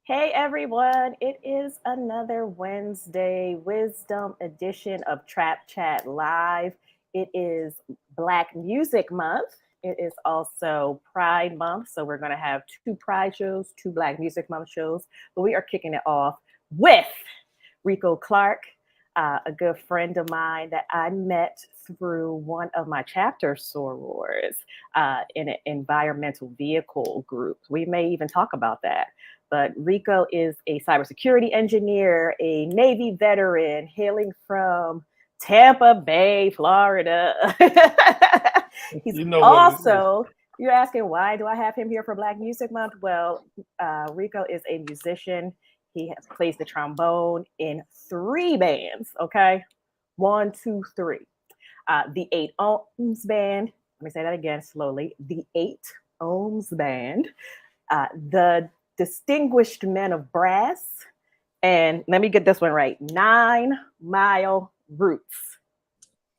Hey everyone, it is another Wednesday Wisdom edition of Trap Chat Live. It is Black Music Month. It is also Pride Month, so we're going to have two Pride shows, two Black Music Month shows, but we are kicking it off with Rico Clark, a good friend of mine that I met through one of my chapter sorors in an environmental vehicle group. We may even talk about that. But Rico is a cybersecurity engineer, a Navy veteran hailing from Tampa Bay, Florida. He's You know what it is. also, you're asking, why do I have him here for Black Music Month? Well, Rico is a musician. He has, plays the trombone in three bands, okay? One, two, three. The Eight Ohms Band. Let me say that again slowly. The Eight Ohms Band. The Distinguished Men of Brass, and let me get this one right, 9 Mile Roots.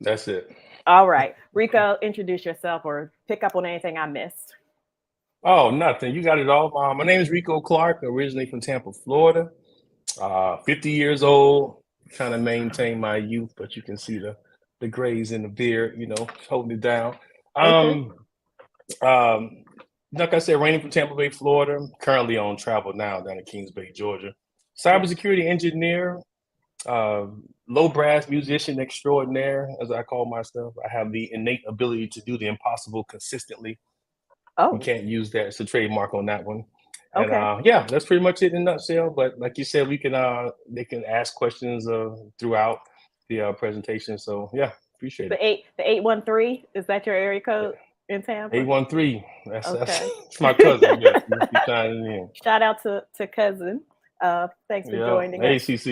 That's it. All right, Rico, introduce yourself or pick up on anything I missed. Oh, nothing. You got it all. My name is Rico Clark, originally from Tampa, Florida. 50 years old. Kind of maintain my youth, but you can see the grays in the beard, holding it down. Okay. Um, um, like I said, reigning from Tampa Bay, Florida. Currently on travel now down in Kings Bay, Georgia. Yeah. Cybersecurity engineer, uh, low brass musician extraordinaire, as I call myself. I have the innate ability to do the impossible consistently. You Oh, can't use that as a trademark on that one. And okay. yeah, that's pretty much it in a nutshell. But like you said, we can they can ask questions throughout the presentation. So yeah, appreciate it. The 813, is that your area code in Tampa? 813. That's Okay. it's my cousin. Yes, he must be shining in. Shout out to cousin. Thanks for Yeah, joining us. ACC.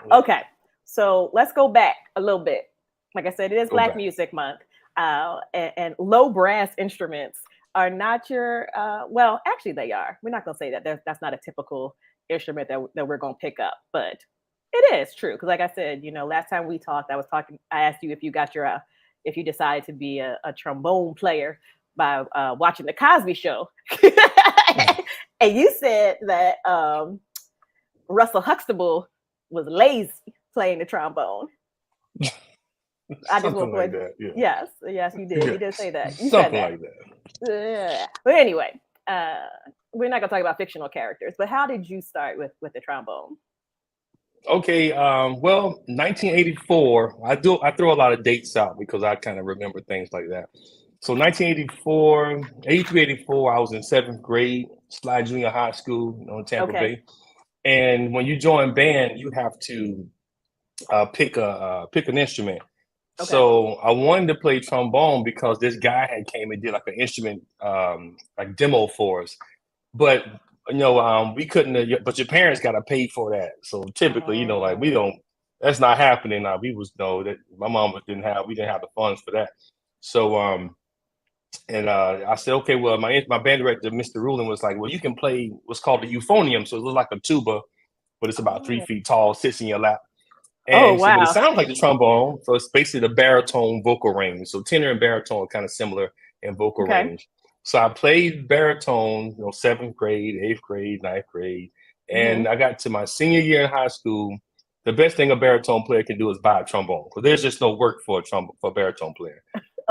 Yeah, Okay, so let's go back a little bit. Like I said, it is go Black back. Music Month, and low brass instruments are not your. Well, actually, they are. We're not gonna say that. That's not a typical instrument that we're gonna pick up, but it is true because, like I said, last time we talked, I was talking. I asked you if you got your, if you decided to be a trombone player by watching the Cosby Show, and you said that Russell Huxtable was lazy playing the trombone. I just want Something to like point. that. Yeah, Yes, you did. You did yes, say that. You said something that. like that. Yeah. But anyway, uh, we're not gonna talk about fictional characters. But how did you start with the trombone? Okay, well, 1984. I throw a lot of dates out because I kind of remember things like that. So 1984, 83, 84. I was in seventh grade, Slide Junior High School, in Tampa Okay. Bay. And when you join band, you have to pick an instrument. Okay. So I wanted to play trombone because this guy had came and did like an instrument like demo for us. But we couldn't. But your parents got to pay for that. So typically, like we Oh. don't. That's not happening. We was no that my mom didn't have. We didn't have the funds for that. So and I said, okay, well, my band director, Mr. Rulin, was like, well, you can play what's called the euphonium. So it looks like a tuba, but it's about three Oh. feet tall, sits in your lap. Oh And he said, but it wow. sounds like the trombone. So it's basically the baritone vocal range. So tenor and baritone are kind of similar in vocal Okay. range. So I played baritone, seventh grade, eighth grade, ninth grade. Hmm. And I got to my senior year in high school. The best thing a baritone player can do is buy a trombone because there's just no work for a baritone player.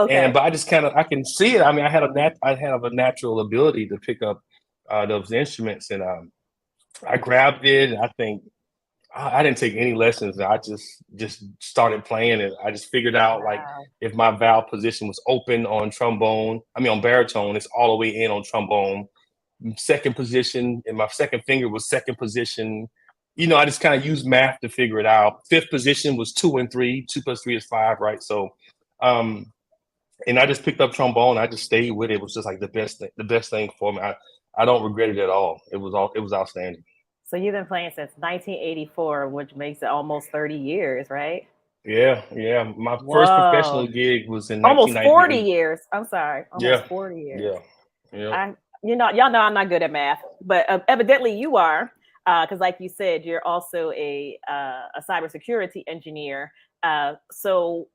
And Okay. but I just kind of I can see it. I mean, I have a natural ability to pick up those instruments, and I grabbed it. I think I didn't take any lessons. I just started playing it. I just figured out like Wow. if my valve position was open on trombone, I mean on baritone, it's all the way in on trombone. Second position, and my second finger was second position. I just kind of used math to figure it out. Fifth position was two and three. Two plus three is five, right? So, um, and I just picked up trombone. I just stayed with it. It was just like the best thing for me. I don't regret it at all. It was outstanding. So you've been playing since 1984, which makes it almost 30 years, right? Yeah, yeah. My first Whoa. professional gig was in Almost 40 1998. years. I'm sorry. Almost Yeah, 40 years. yeah, yeah. I, y'all know I'm not good at math, but evidently you are, because like you said, you're also a cybersecurity engineer. So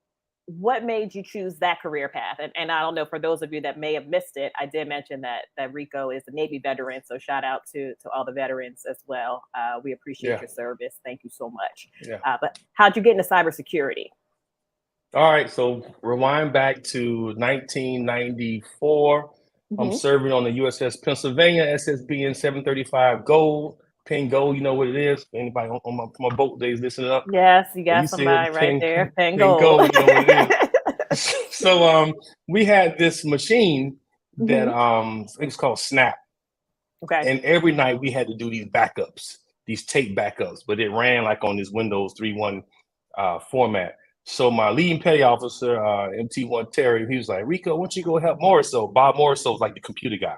what made you choose that career path? And I don't know, for those of you that may have missed it, I did mention that Rico is a Navy veteran. So shout out to all the veterans as well. We appreciate Yeah. your service. Thank you so much. Yeah. But how'd you get into cybersecurity? All right. So rewind back to 1994. I'm Mm-hmm. serving on the USS Pennsylvania, SSBN 735 Gold. Pin Gold, you know what it is. Anybody on my boat days listening up? Yes, you When got you said somebody right Pin, there. Paying Pin gold. Gold, you know what it is. So we had this machine that Hmm. I think it's called Snap. Okay. And every night we had to do these backups, these tape backups, but it ran like on this Windows 3.1 format. So my leading petty officer, MT1 Terry, he was like, Rico, why don't you go help Morriso? Bob Morriso was like the computer guy.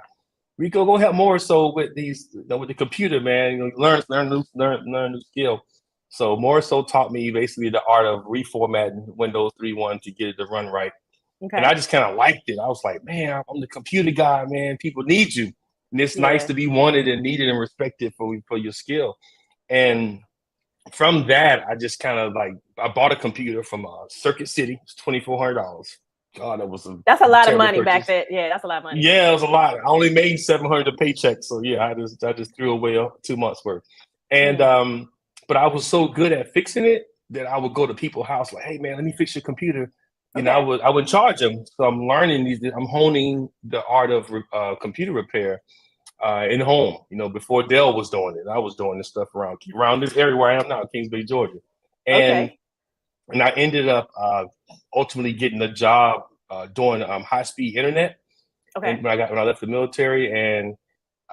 Rico, go help Morriso with with the computer, man. Learn new skill. So Morriso taught me basically the art of reformatting Windows 3.1 to get it to run right. And Okay. I just kind of liked it. I was like, man, I'm the computer guy, man. People need you. And it's nice Yeah. to be wanted and needed and respected for your skill. And from that, I just kind of like, I bought a computer from Circuit City. It's $2,400. God, that was a That's a lot of terrible money back purchase. then. Yeah, that's a lot of money. Yeah, it was a lot. I only made 700 a paycheck. So yeah, I just threw away 2 months worth. And Mm. but I was so good at fixing it that I would go to people's house like, hey man, let me fix your computer. Okay. I would charge them. So I'm learning I'm honing the art of computer repair in home. Before Dell was doing it, I was doing this stuff around this area where I am now, Kings Bay, Georgia. And Okay. and I ended up ultimately getting a job doing high speed internet. Okay. And when I left the military, and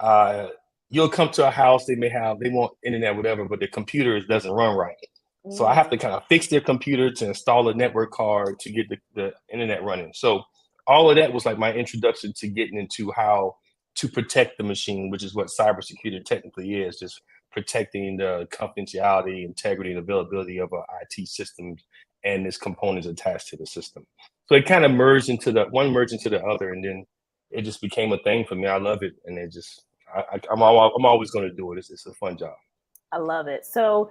uh, you'll come to a house, they want internet, whatever, but the computer doesn't run right. So I have to Mm. kind of fix their computer to install a network card to get the internet running. So all of that was like my introduction to getting into how to protect the machine, which is what cybersecurity technically is, just protecting the confidentiality, integrity, and availability of our IT systems and its components attached to the system. So it kind of merged into the other, and then it just became a thing for me. I love it, and I'm always going to do it. It's a fun job. I love it. So,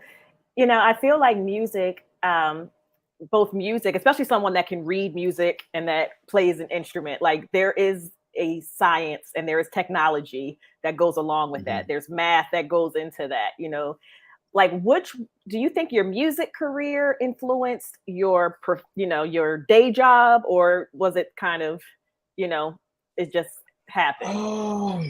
I feel like music, both music, especially someone that can read music and that plays an instrument, like there is a science and there is technology that goes along with that. Mm-hmm. There's math that goes into that. Like, which do you think your music career influenced your day job, or was it kind of, you know, it just happened? Oh,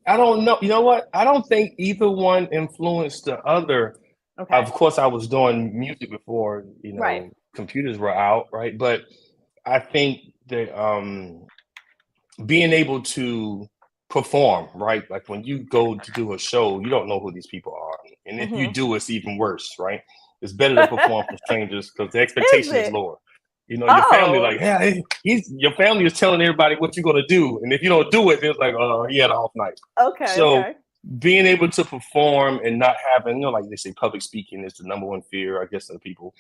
I don't know. You know what? I don't think either one influenced the other. Okay. Of course, I was doing music before, Right. computers were out, right? But I think that being able to perform, right? Like when you go to do a show, you don't know who these people are. And if you Hmm. do, it's even worse, right? It's better to perform for strangers because the Is expectation is it? lower. Your family, Oh, like, yeah, your family is telling everybody what you're gonna do. And if you don't do it, it's like, he had an off night. okay. So Okay. being able to perform and not having, like they say, public speaking is the number one fear, I guess, of people.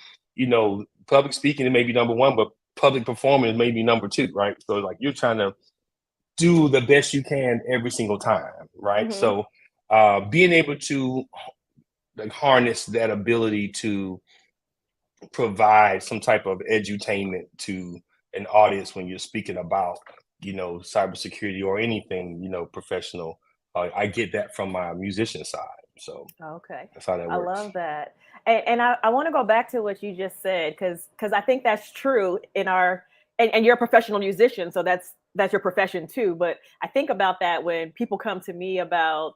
Public speaking it may be number one, but public performance may be number two, right? So like you're trying to do the best you can every single time, right? Hmm. So being able to like harness that ability to provide some type of edutainment to an audience when you're speaking about, cybersecurity or anything, professional. I get that from my musician side. So Okay. that's how that I works. love that. And I want to go back to what you just said, because I think that's true in our and you're a professional musician, so that's your profession too. But I think about that when people come to me about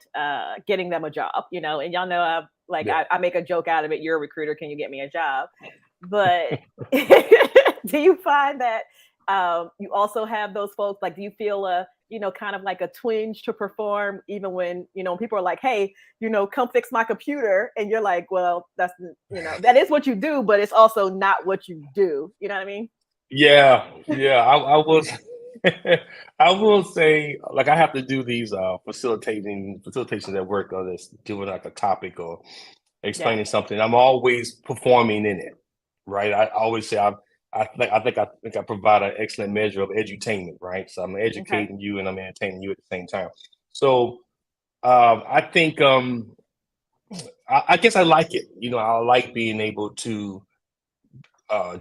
getting them a job, and y'all know Yeah. I make a joke out of it. You're a recruiter, can you get me a job? But do you find that you also have those folks? Like, do you feel kind of like a twinge to perform, even when people are like, "Hey, come fix my computer," and you're like, "Well, that is what you do, but it's also not what you do." You know what I mean? Yeah, yeah. I was I will say like I have to do these facilitations at work or this doing like a topic or Yeah. explaining something. I'm always performing in it, right? I always say I think I provide an excellent measure of edutainment, right? So I'm Okay. educating you and I'm entertaining you at the same time. So I think I guess I like it. I like being able to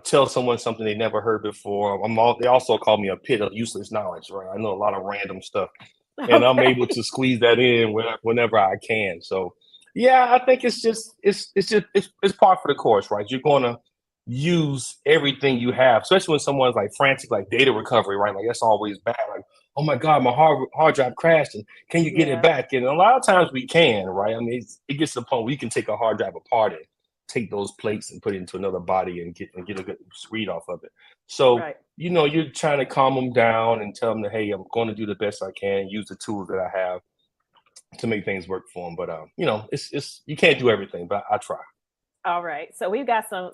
tell someone something they never heard before. They also call me a pit of useless knowledge, right? I know a lot of random stuff, and I'm Okay. able to squeeze that in whenever I can. So, yeah, I think it's part for the course, right? You're gonna use everything you have, especially when someone's like frantic, like data recovery, right? Like that's always bad. Like, oh my God, my hard drive crashed, and can you get it Yeah. back? And a lot of times we can, right? I mean, it gets to the point where you can take a hard drive apart and take those plates and put it into another body and get a good read off of it. So, Right. you're trying to calm them down and tell them that, hey, I'm going to do the best I can, use the tools that I have to make things work for them. But it's you can't do everything, but I try. All right. So we've got some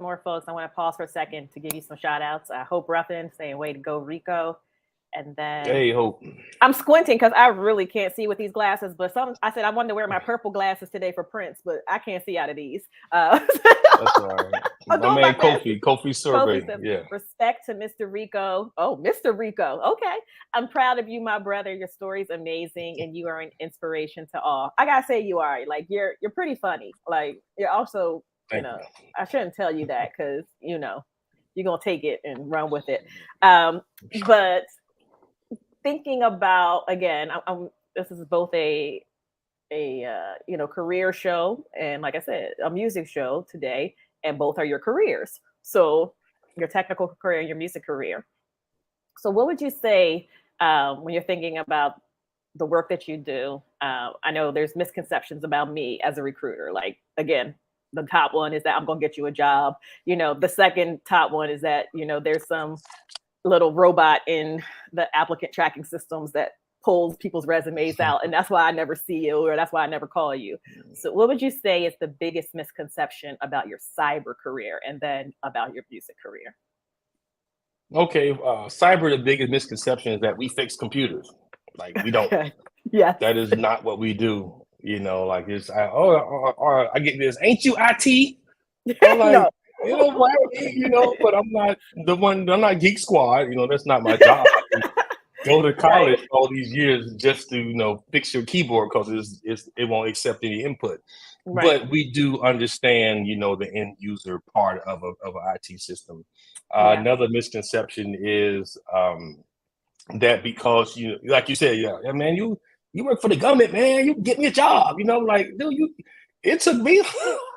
more folks. I want to pause for a second to give you some shout outs. Hope Ruffin saying way to go, Rico. And then Hey, Hope. I'm squinting because I really can't see with these glasses. But I said I wanted to wear my purple glasses today for Prince, but I can't see out of these. That's all right. I'm My doing my man best. Kofi Kofi survey. says, Yeah. respect to Mr. Rico. Oh, Mr. Rico. Okay. I'm proud of you, my brother. Your story's amazing and you are an inspiration to all. I gotta say you are. Like you're pretty funny. Like you're also, Thank you. I shouldn't tell you that because you're gonna take it and run with it. But thinking about again, this is both a career show and like I said, a music show today, and both are your careers. So your technical career and your music career. So what would you say when you're thinking about the work that you do? I know there's misconceptions about me as a recruiter. Like again, the top one is that I'm going to get you a job. The second top one is that there's some little robot in the applicant tracking systems that pulls people's resumes out, and that's why I never see you, or that's why I never call you. So what would you say is the biggest misconception about your cyber career and then about your music career? Okay, cyber, the biggest misconception is that we fix computers. Like we don't. Okay. Yes. That is not what we do. Like I get this. Ain't you IT? I'm like, No. what? But I'm not the one. I'm not Geek Squad. That's not my job. I can go to Right. college all these years just to fix your keyboard because it won't accept any input. Right. But we do understand the end user part of an IT system. Yeah. Another misconception is that because like you said, yeah, man, you work for the government, man, you get me a job. Like, dude, it took me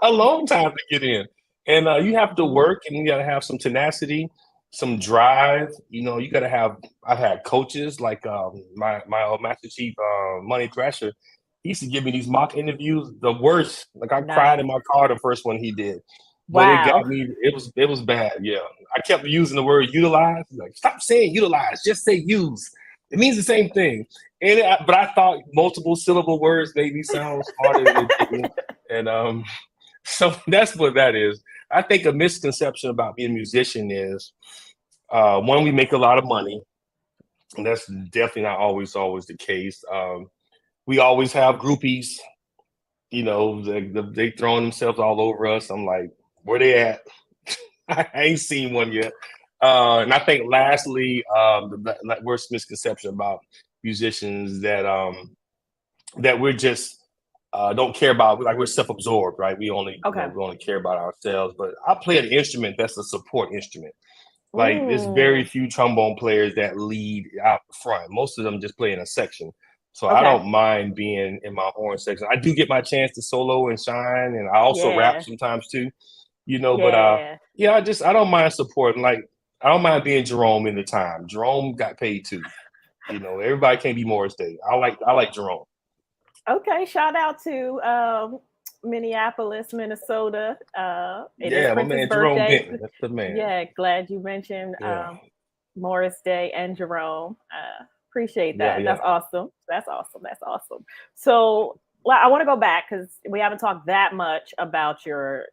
a long time to get in, and you have to work, and you got to have some tenacity, some drive. You got to have. I've had coaches like my old Master Chief Money Thrasher. He used to give me these mock interviews, the worst. Like I cried Nice. in my car the first one he did, but it got Wow. me. It was bad. Yeah, I kept using the word utilize. Like, stop saying utilize, just say use. It means the same thing. But I thought multiple syllable words made me sound smarter than it did. And so that's what that is. I think a misconception about being a musician is one, we make a lot of money. And that's definitely not always the case. We always have groupies, they throwing themselves all over us. I'm like, where they at? I ain't seen one yet. And I think lastly, the worst misconception about musicians that we're just don't care about, like we're self-absorbed, right? We only Okay. we only care about ourselves. But I play an instrument that's a support instrument. Like there's very Mm. few trombone players that lead out front. Most of them just play in a section. So I Okay. don't mind being in my horn section. I do get my chance to solo and shine, and I also rap Yeah. sometimes too. But Yeah. yeah, I don't mind supporting. Like I don't mind being Jerome in the time. Jerome got paid too. Everybody can't be Morris Day. I like Jerome. Okay. Shout out to Minneapolis, Minnesota. It is Yeah, my Prince's man Jerome birthday. Benton. That's the man. Yeah, glad you mentioned Yeah, Morris Day and Jerome. Appreciate yeah, that. yeah. That's awesome. That's awesome. That's awesome. So well, I want to go back because we haven't talked that much about your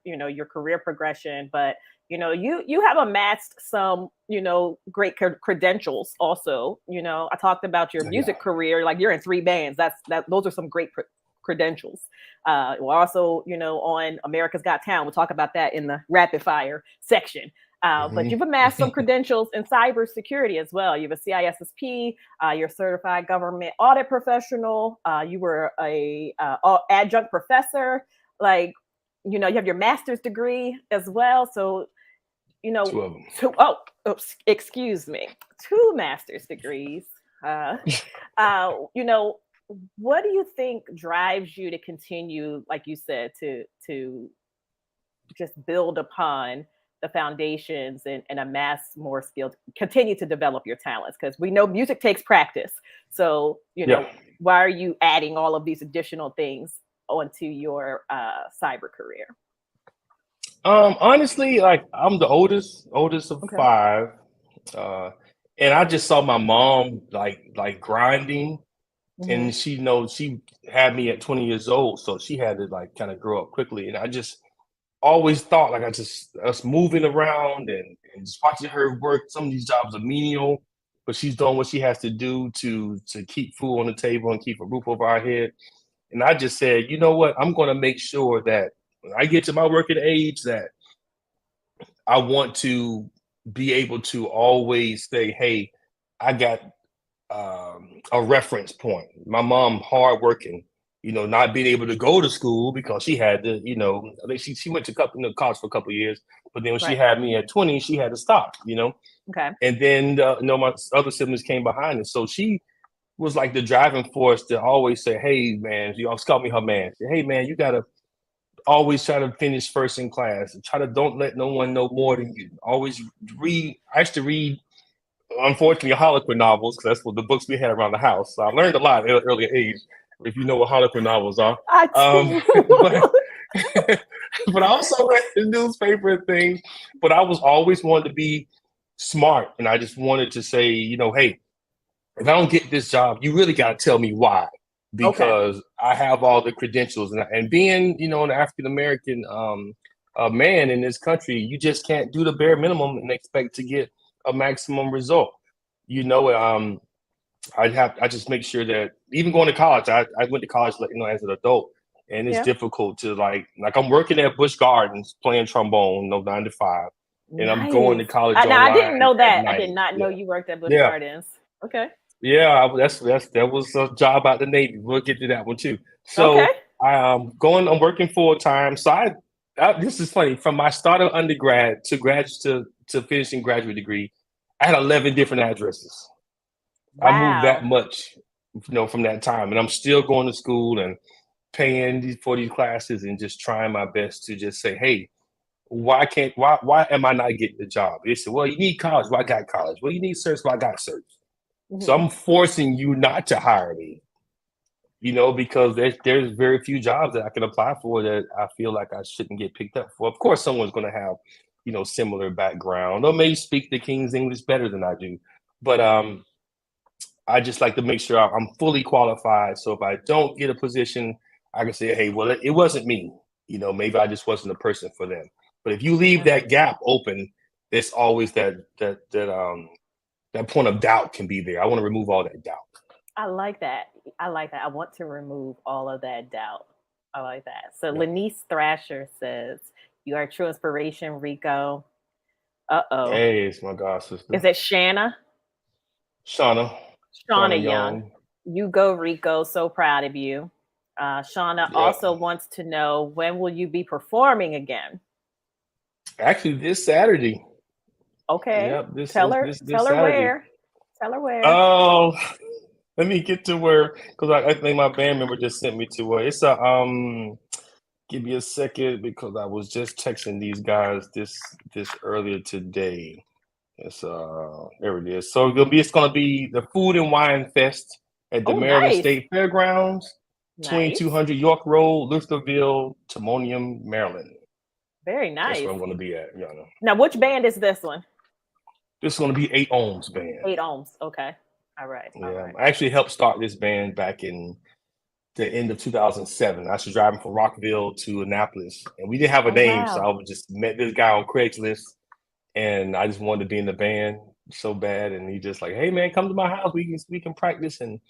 career progression, but you have amassed some great credentials. Also, I talked about your Yeah. music career. Like you're in 3 bands. Those are some great credentials. We're also on America's Got Talent. We'll talk about that in the rapid fire section. But you've amassed some credentials in cybersecurity as well. You have a CISSP, you're a certified government audit professional, you were a adjunct professor, like, you have your master's degree as well. So you know, Two of them. excuse me, two master's degrees. Uh, you know, what do you think drives you to continue, like you said, to just build upon the foundations and amass more skills, continue to develop your talents? Because we know music takes practice. So, Yeah. why are you adding all of these additional things onto your cyber career? Honestly, like I'm the oldest of Okay. five. Uh, and I just saw my mom like grinding, Hmm. and she had me at 20 years old, so she had to like kind of grow up quickly. And I just always thought like us moving around and just watching her work. Some of these jobs are menial, but she's doing what she has to do to keep food on the table and keep a roof over our head. And I just said, you know what? I'm going to make sure that when I get to my working age, that I want to be able to always say, hey, I got a reference point. My mom, hardworking, not being able to go to school because she had to, I think she went to college for a couple of years, but then when she Right. had me at 20, she had to stop, Okay. and then, my other siblings came behind. And so she was like the driving force to always say, hey, man, she always called me her man. Say, hey, man, you got to always try to finish first in class and try to don't let no one know more than you. Always read. I used to read, unfortunately, Harlequin novels because that's what the books we had around the house. So I learned a lot at an early age, if you know what Harlequin novels are. I Um, do. but but I also read the newspaper and things. But I was always wanted to be smart, and I just wanted to say, hey, if I don't get this job, you really got to tell me why, Okay. because I have all the credentials, and being, an African American man in this country, you just can't do the bare minimum and expect to get a maximum result. You know, I just make sure that even going to college, I went to college, as an adult, and it's Yeah. difficult to like I'm working at Busch Gardens playing trombone, no 9 to 5, and I'm going Nice. to college Now I didn't online know at that. I did night. not Yeah, know you worked at Busch yeah. Gardens. Okay. Yeah, that was a job out the Navy. We'll get to that one too. Okay. So I'm working full time. So this is funny. From my start of undergrad to graduate to finishing graduate degree, I had 11 different addresses. I moved that Wow. much, from that time, and I'm still going to school and paying for these classes and just trying my best to just say, hey, why am I not getting the job? They said, well, you need college. Well, I got college. Well, you need certs. Well, I got certs. So Hmm. I'm forcing you not to hire me, because there's very few jobs that I can apply for that I feel like I shouldn't get picked up for. Of course, someone's going to have, similar background or may speak the King's English better than I do. But I just like to make sure I'm fully qualified. So if I don't get a position, I can say, hey, well, it wasn't me. Maybe I just wasn't the person for them. But if you leave Yeah. that gap open, there's always that point of doubt can be there. I want to remove all that doubt. I like that. I like that. I want to remove all of that doubt. I like that. So Yeah. Lanice Thrasher says, "You are a true inspiration, Rico." Uh oh. Hey, it's my god sister, Is it Shanna? Shauna, Shauna Shauna Young. Young. You go, Rico. So proud of you. Shauna Yep. also wants to know, when will you be performing again? Actually, this Saturday. Okay. Yep. This Tell this her, this tell this her Saturday. where. Tell her where. Oh, let me get to where, because I think my band member just sent me to where it's a Give me a second because I was just texting these guys this earlier today. It's there it is. So it's gonna be the Food and Wine Fest at the Oh, Maryland nice. State Fairgrounds, Nice. 2200 York Road, Lutherville, Timonium, Maryland. Very That's where nice. I'm gonna be at. Yeah, Now, which band is this one? this is gonna be 8 Ohms band. 8 ohms. Okay. All right. All Yeah, right. I actually helped start this band back in the end of 2007. I was driving from Rockville to Annapolis, and we didn't have a Oh, name, so wow. I just met this guy on Craigslist, and I just wanted to be in the band so bad. And he just like, hey man, come to my house. We can practice, and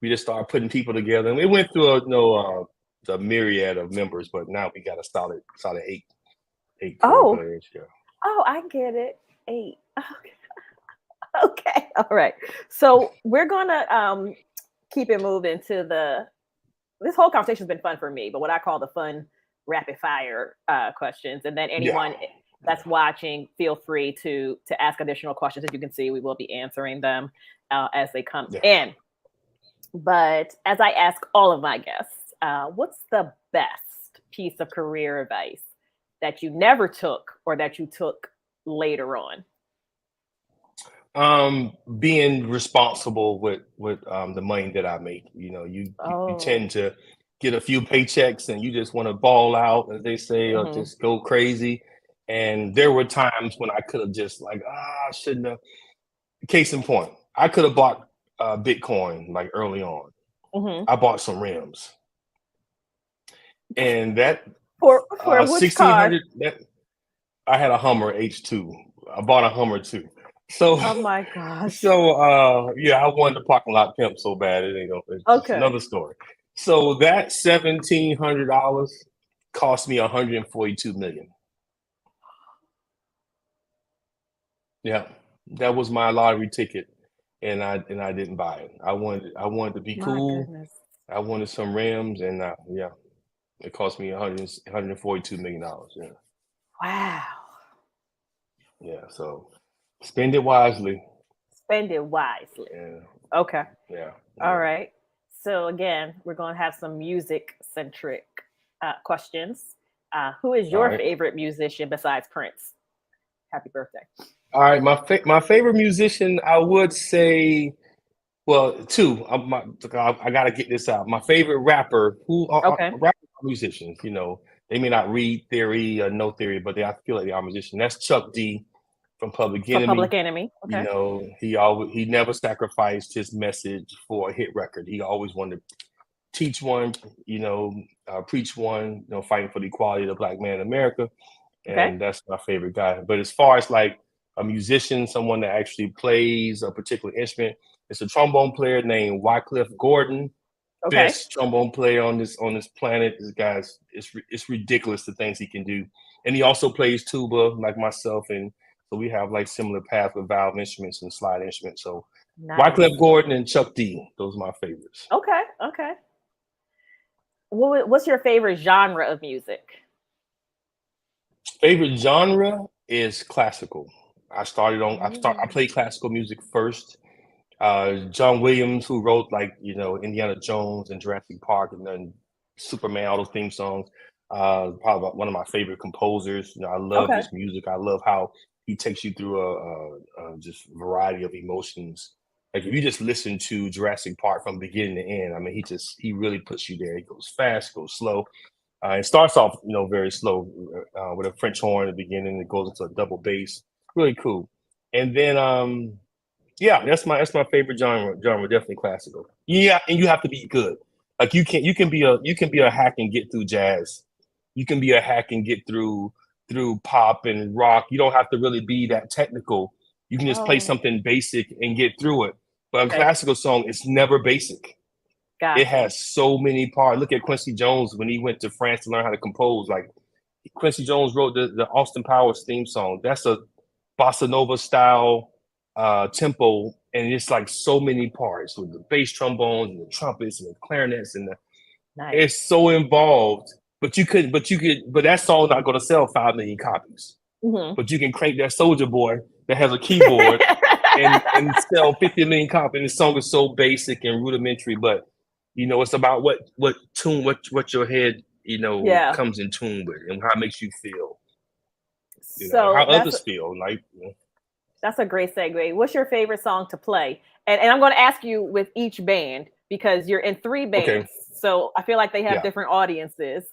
we just started putting people together. And we went through the myriad of members, but now we got a solid eight core Oh, players. Yeah. oh, I get it. 8. Okay. Okay. All right. So we're gonna keep it moving to the this whole conversation's been fun for me, but what I call the fun rapid fire questions. And then Yeah. that's watching, feel free to ask additional questions. As you can see, we will be answering them as they come Yeah. in. But as I ask all of my guests, what's the best piece of career advice that you never took or that you took later on? Being responsible with the money that I make. You know, you Oh, tend to get a few paychecks and you just want to ball out, as they say, or hmm just go crazy. And there were times when I could have just like, I shouldn't have. Case in point, I could have bought Bitcoin like early on. hmm I bought some rims, and that for which car? 1600. That I had a Hummer H2. I bought a Hummer too. So Oh my gosh. yeah, I wanted the parking lot pimp so bad. It ain't no, it's Okay. another story. So that $1,700 cost me 142 million. Yeah, that was my lottery ticket, and I didn't buy it. I wanted to be My cool. goodness. I wanted some rims, and yeah, it cost me 142 million dollars. Yeah, Wow. yeah. So spend it wisely. Spend it wisely. Yeah, Okay. yeah, All yeah. right. So again, we're going to have some music centric questions. Who is All your right. favorite musician besides Prince? Happy birthday. All right, my favorite musician, I would say, well, two. I got to get this out. My favorite rapper, who are Okay. rappers are musicians. You know, they may not read theory or know theory, but I feel like they are musicians. That's Chuck D from Public For Enemy. Public Enemy. You Okay. know, he never sacrificed his message for a hit record. He always wanted to teach one, you know, preach one, you know, fighting for the equality of the black man in America. Okay. And that's my favorite guy. But as far as like a musician, someone that actually plays a particular instrument, it's a trombone player named Wycliffe Gordon. Okay. Best trombone player on this planet. This guy's it's ridiculous the things he can do, and he also plays tuba like myself, and so we have like similar paths with valve instruments and slide instruments. So Nice. Wycliffe Gordon and Chuck D, those are my favorites. Okay. Okay. What's your favorite genre of music? Favorite genre is classical. I Mm. played classical music first. John Williams, who wrote like Indiana Jones and Jurassic Park and then Superman, all those theme songs. Probably one of my favorite composers. You know, I love Okay. his music. I love how he takes you through a just variety of emotions. Like if you just listen to Jurassic Park from beginning to end, I mean, he really puts you there. He goes fast, goes slow. It starts off, very slow with a French horn at the beginning. It goes into a double bass. Really cool. And then yeah, that's my favorite genre. Genre definitely classical. Yeah, and you have to be good. Like you can be a hack and get through jazz. You can be a hack and get through pop and rock. You don't have to really be that technical. You can just play Oh, something basic and get through it. But a okay. classical song, it's never basic. It Gotcha. has so many parts. Look at Quincy Jones when he went to France to learn how to compose. Like Quincy Jones wrote the Austin Powers theme song. That's a bossa nova style tempo, and it's like so many parts with the bass trombones and the trumpets and the clarinets Nice. it's so involved. But that song's not going to sell 5 million copies. hmm But you can crank that Soldier Boy that has a keyboard and sell 50 million copies. And the song is so basic and rudimentary, but it's about what tune what your head yeah. comes in tune with and how it makes you feel. How So others feel. Like that's a great segue. What's your favorite song to play? And I'm going to ask you with each band because you're in three okay, bands. So I feel like they have yeah. different audiences.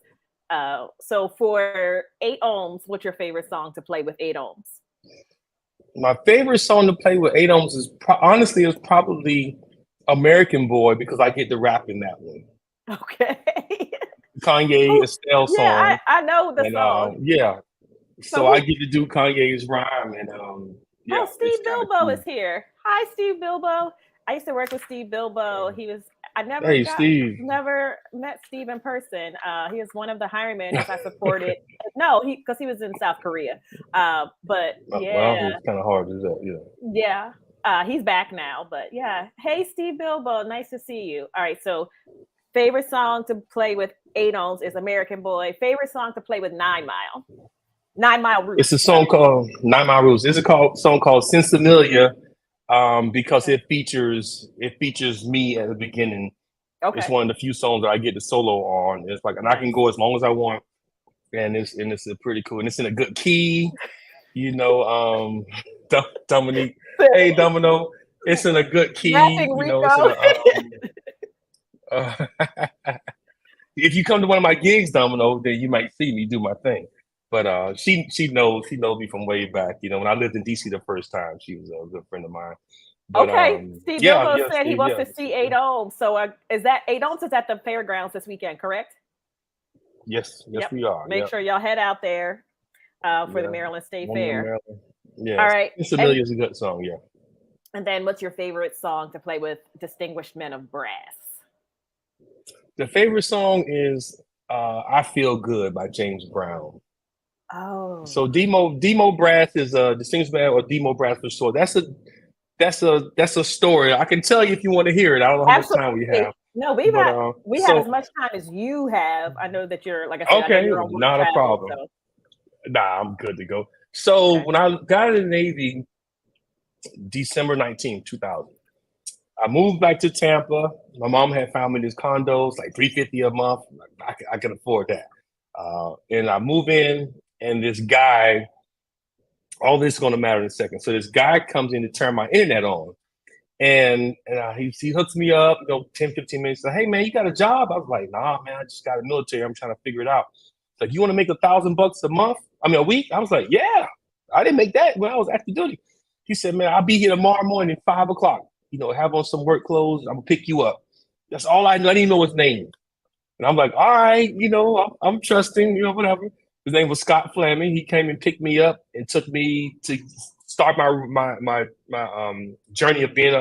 So for 8 ohms, what's your favorite song to play with 8 ohms? My favorite song to play with 8 ohms honestly is probably American Boy because I get to rap in that one. Okay. Kanye Who? Estelle Yeah, song. I know the And song. yeah. So So I who? get to do Kanye's rhyme and Oh, yeah, it's Steve kind of Bilbo is cool. here. Hi, Steve Bilbo. I used to work with Steve Bilbo. He was. I Hey Steve. never met Steve in person. He was one of the hiring managers I supported. No, because he was in South Korea. But Well, yeah, it's kind of hard to do. Yeah. yeah. He's back now. But yeah. Hey, Steve Bilbo. Nice to see you. All right. So, favorite song to play with 8 ohms is American Boy. Favorite song to play with 9 Mile. 9 Mile It's a Roots. Got song called Nine Mile Rules. It's a song called Sensimilia, because it. it features me at the beginning. It's Okay. one of the few songs that I get the solo on. It's like, and I can Nice. go as long as I want, and it's a pretty cool, and it's in a good key. You know, Dominique. Hey, Domino. It's in a good key. Rapping You know, it's in Rico. a uh, if you come to one of my gigs, Domino, then you might see me do my thing. But she knows me from way back. You know, when I lived in DC the first time, she was a good friend of mine. But Okay. Steve yeah, Bilbo yeah, said he Steve, wants yeah, to see Eight Ohms. So is that Eight Ohms is at the fairgrounds this weekend, correct? yes, yes, Yep. we are. Make Yeah, sure y'all head out there for the yeah. Maryland State Birmingham, Fair. Maryland. All Yes, right. it's familiar is a good song. Yeah. And then what's your favorite song to play with distinguished men of brass? The favorite song is "I Feel Good" by James Brown. Oh, So Demo Brass is a distinguished man, or Demo Brass for short. That's a story. I can tell you if you want to hear it. I don't know how much time we absolutely. have, No, but we have as so much time as you have. I know that you're like I said, I know okay, you're on work not a travel. problem. So Nah, I'm good to go. So okay. when I got in the Navy, December 2000, I moved back to Tampa. My mom had found me this condo. It's like $350 a month. I can afford that. And I move in, and this guy, all this is going to matter in a second. So this guy comes in to turn my internet on. And he hooks me up, 10, 15 minutes. Like, hey, man, you got a job? I was like, nah, man, I just got a military. I'm trying to figure it out. It's like, you want to make $1,000 a month? I mean, a week? I was like, yeah. I didn't make that when I was active duty. He said, man, I'll be here tomorrow morning at 5 o'clock. Have on some work clothes. I'm going to pick you up. That's all I know. I didn't even know his name. And I'm like, all right, I'm trusting, whatever. His name was Scott Fleming. He came and picked me up and took me to start my journey of being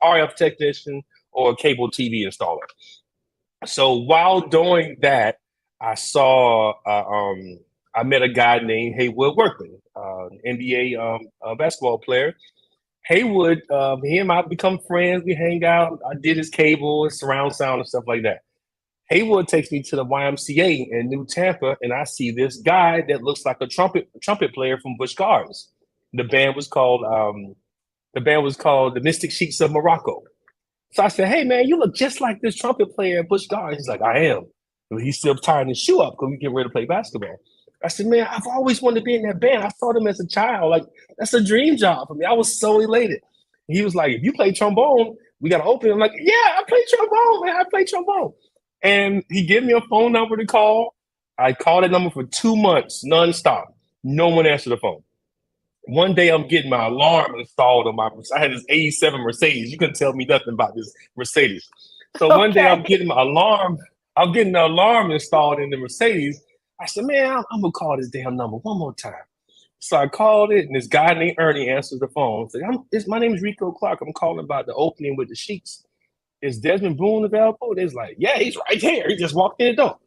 RF technician or a cable TV installer. So while doing that, I saw I met a guy named Haywood Workman, NBA basketball player. Haywood, he and I become friends. We hang out. I did his cable, his surround sound, and stuff like that. Haywood takes me to the YMCA in New Tampa, and I see this guy that looks like a trumpet player from Busch Gardens. The band was called the Mystic Sheiks of Morocco. So I said, "Hey man, you look just like this trumpet player at Busch Gardens." He's like, "I am." And he's still tying his shoe up because we get ready to play basketball. I said, "Man, I've always wanted to be in that band. I saw them as a child. Like that's a dream job for me." I was so elated. He was like, "If you play trombone, we got to open." I'm like, "Yeah, I play trombone, man. I play trombone." And he gave me a phone number to call. I called that number for 2 months nonstop. No one answered the phone. One day I'm getting my alarm installed on I had this 87 Mercedes. You couldn't tell me nothing about this Mercedes. So one day Okay. I'm getting the alarm installed in the Mercedes. I said, man, I'm gonna call this damn number one more time. So I called it, and this guy named Ernie answers the phone. My name is Rico Clark. I'm calling about the opening with the Sheiks. Is Desmond Boone available? And it's like, yeah, he's right here. He just walked in the door.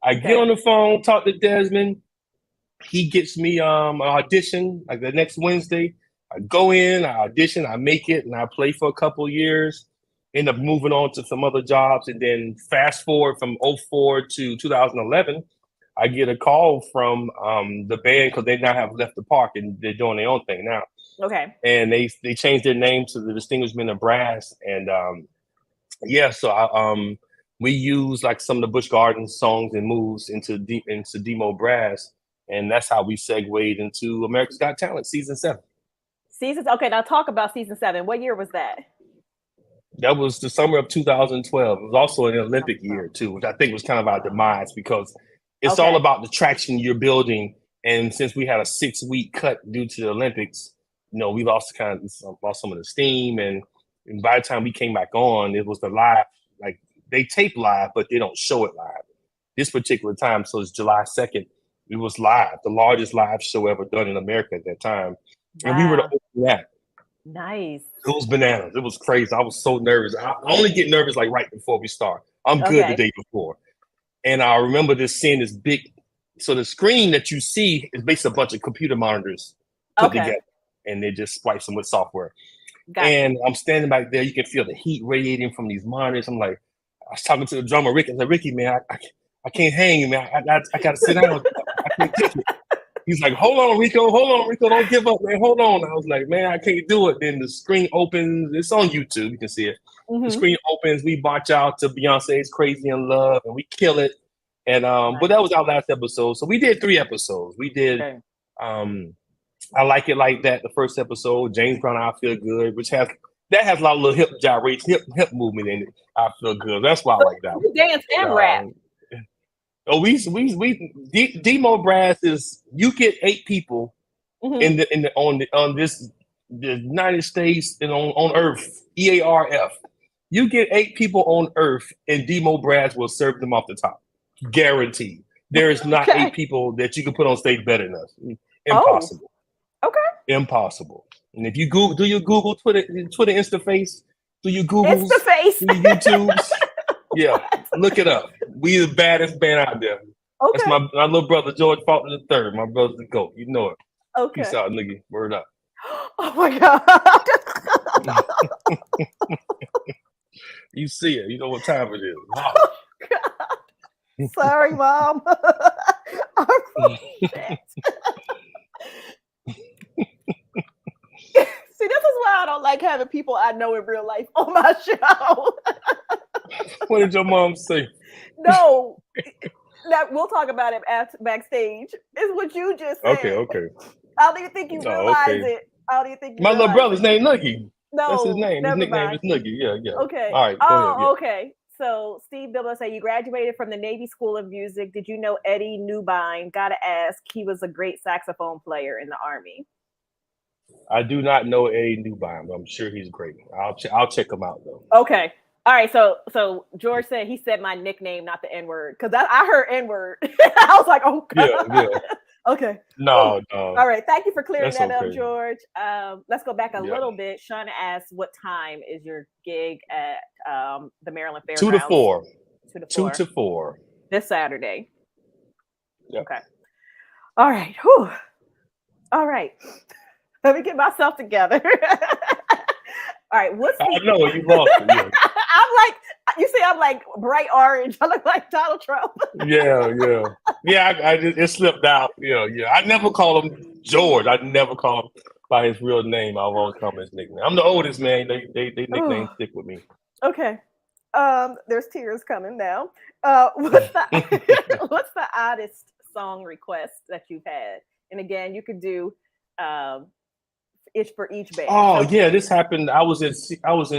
I get Okay. on the phone, talk to Desmond. He gets me an audition like the next Wednesday. I go in, I audition, I make it, and I play for a couple of years. End up moving on to some other jobs, and then fast forward from '04 to 2011, I get a call from the band because they now have left the park and they're doing their own thing now. Okay. And they changed their name to the Distinguished Men of Brass, and yeah, so we use like some of the Busch Gardens songs and moves into Demo Brass, and that's how we segued into America's Got Talent season 7. Seasons. Okay, now talk about season 7. What year was that? That was the summer of 2012. It was also an Olympic year too, which I think was kind of our demise because it's all Okay. about the traction you're building. And since we had a 6-week cut due to the Olympics, we lost some of the steam. And by the time we came back on, it was the live, like they tape live, but they don't show it live. This particular time, so it's July 2nd, it was live, the largest live show ever done in America at that time. And we were the Wow. opening act. Nice. It was bananas. It was crazy. I was so nervous. I only get nervous like right before we start. I'm good the Okay. day before. And I remember seeing this big, so the screen that you see is basically a bunch of computer monitors put Okay. together, and they just splice them with software. Gotcha. And I'm standing back there. You can feel the heat radiating from these monitors. I'm like, I was talking to the drummer, Ricky. I was like, Ricky, man, I can't hang, man. I got to sit down. I can't take it. He's like, hold on, Rico, don't give up, man. Hold on. I was like, man, I can't do it. Then the screen opens. It's on YouTube. You can see it. The screen opens. We march out to Beyonce's "Crazy in Love," and we kill it. And but that was our last episode. So we did 3 episodes. We did I Like It Like That, the first episode. James Brown, I Feel Good, which has a lot of little hip gyration, hip movement in it. I Feel Good. That's why I like that one. Dance and rap. Oh, Demo Brass is, you get 8 people on this the United States and on Earth, EARF. You get 8 people on Earth, and Demo Brass will serve them off the top, guaranteed. There is not 8 people that you can put on stage better than us. Impossible. Impossible. And if you do your Google, Twitter, Instaface, do your Google, Instaface, do your YouTubes, yeah, look it up. We the baddest band out there. That's my little brother George Faulkner III. My brother's the GOAT. You know it. Peace out, nigga. Word up. Oh my God. You see it. You know what time it is. Wow. Oh, God. Sorry, Mom. See, this is why I don't like having people I know in real life on my show. What did your mom say? No, we'll talk about it backstage. It's what you just said. Okay. I don't even think you realize it. I don't even think you my little brother's name Noogie. No, that's his name. His nickname is Noogie. Yeah. Okay. All right. Go ahead. Yeah. Okay. So Steve Bilbo said you graduated from the Navy School of Music. Did you know Eddie Newbine? Gotta ask. He was a great saxophone player in the Army. I do not know Eddie Newbine, but I'm sure he's great. I'll check him out though. Okay. All right. So George said he said my nickname, not the N-word, because I heard N-word. I was like, oh God. Yeah. Okay. No. All right. Thank you for clearing that up, George. Let's go back a little bit. Sean asked, what time is your gig at the Maryland Fairgrounds? 2 to 4. 2 to 4. This Saturday. Yep. Okay. All right. Whew. All right. Let me get myself together. All right. I know you lost it. Yeah. I'm like bright orange. I look like Donald Trump. Yeah. It slipped out. Yeah. I never call him George. I never call him by his real name. I've always called him his nickname. I'm the oldest, man. They nicknames stick with me. Okay. There's tears coming now. What's the oddest song request that you've had? And again, you could do for each band. Oh yeah, this happened. I was in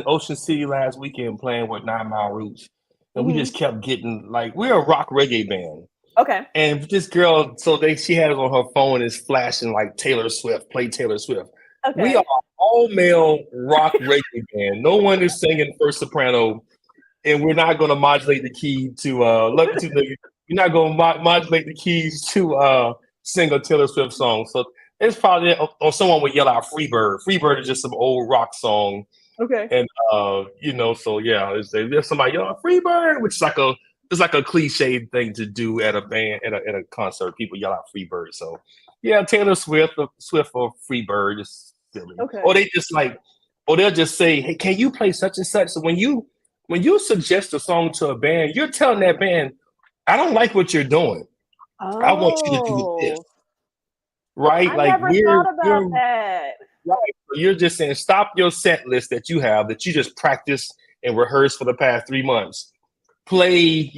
Ocean City last weekend playing with 9 Mile Roots, and we just kept getting we're a rock reggae band. Okay. And this girl, she had it on her phone, is flashing like Taylor Swift, play Taylor Swift. Okay. We are all male rock reggae band. No one is singing first soprano, and we're not going to modulate the key to you're not going to modulate the keys to sing a Taylor Swift song. So it's probably or someone would yell out Freebird. Freebird is just some old rock song. Okay. And so yeah, there's somebody yell out Freebird, which is like a cliche thing to do at a band at a concert. People yell out Freebird. So yeah, Taylor Swift or Freebird is silly. Okay. Or they'll just say, hey, can you play such and such? So when you suggest a song to a band, you're telling that band, I don't like what you're doing. I want you to do this. Right? I never thought about that. Right. So you're just saying, stop your set list that you have that you just practiced and rehearsed for the past 3 months. Play,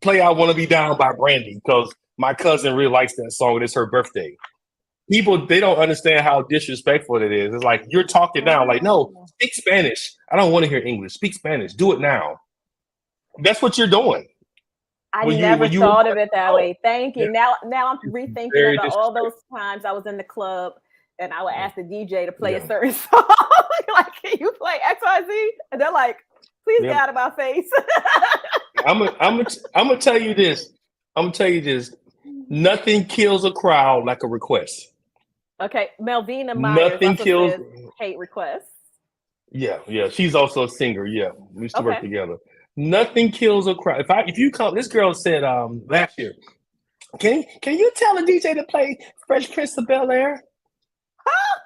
play I Want to Be Down by Brandy, because my cousin really likes that song and it's her birthday. People, they don't understand how disrespectful it is. It's like, you're talking now, like, no, speak Spanish. I don't want to hear English. Speak Spanish. Do it now. That's what you're doing. I never thought of it that way. Thank you. Yeah. Now I'm rethinking about all those times I was in the club and I would ask the DJ to play a certain song. Like, can you play XYZ? And they're like, please get out of my face. I'm gonna tell you this. Nothing kills a crowd like a request. Okay, Melvina Myers. Nothing kills hate requests. Yeah. She's also a singer. Yeah, we used to work together. Nothing kills a crowd. If you come, this girl said last year, can you tell a DJ to play Fresh Prince of Bel-Air?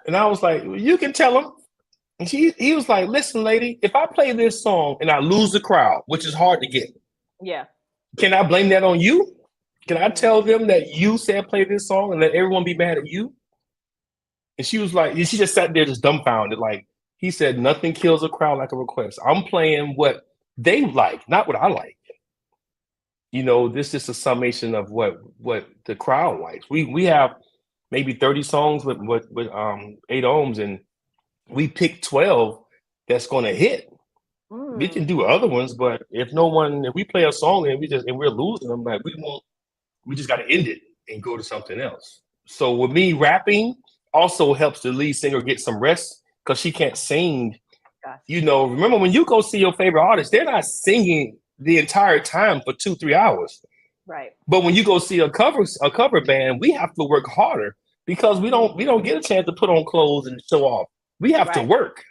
And I was like, well, you can tell him. And he was like, listen, lady, if I play this song and I lose the crowd, which is hard to get, yeah, can I blame that on you? Can I tell them that you said play this song and let everyone be mad at you? And she was like, she just sat there just dumbfounded. Like, he said, nothing kills a crowd like a request. I'm playing what they like, not what I like. This is a summation of what the crowd likes. We have maybe 30 songs with 8 ohms, and we pick 12 that's gonna hit. We can do other ones, but if we play a song and we're losing them, like we just gotta end it and go to something else. So with me, rapping also helps the lead singer get some rest because she can't sing. Gotcha. Remember when you go see your favorite artist, they're not singing the entire time for 2-3 hours. Right. But when you go see a cover band, we have to work harder because we don't get a chance to put on clothes and show off. We have to work.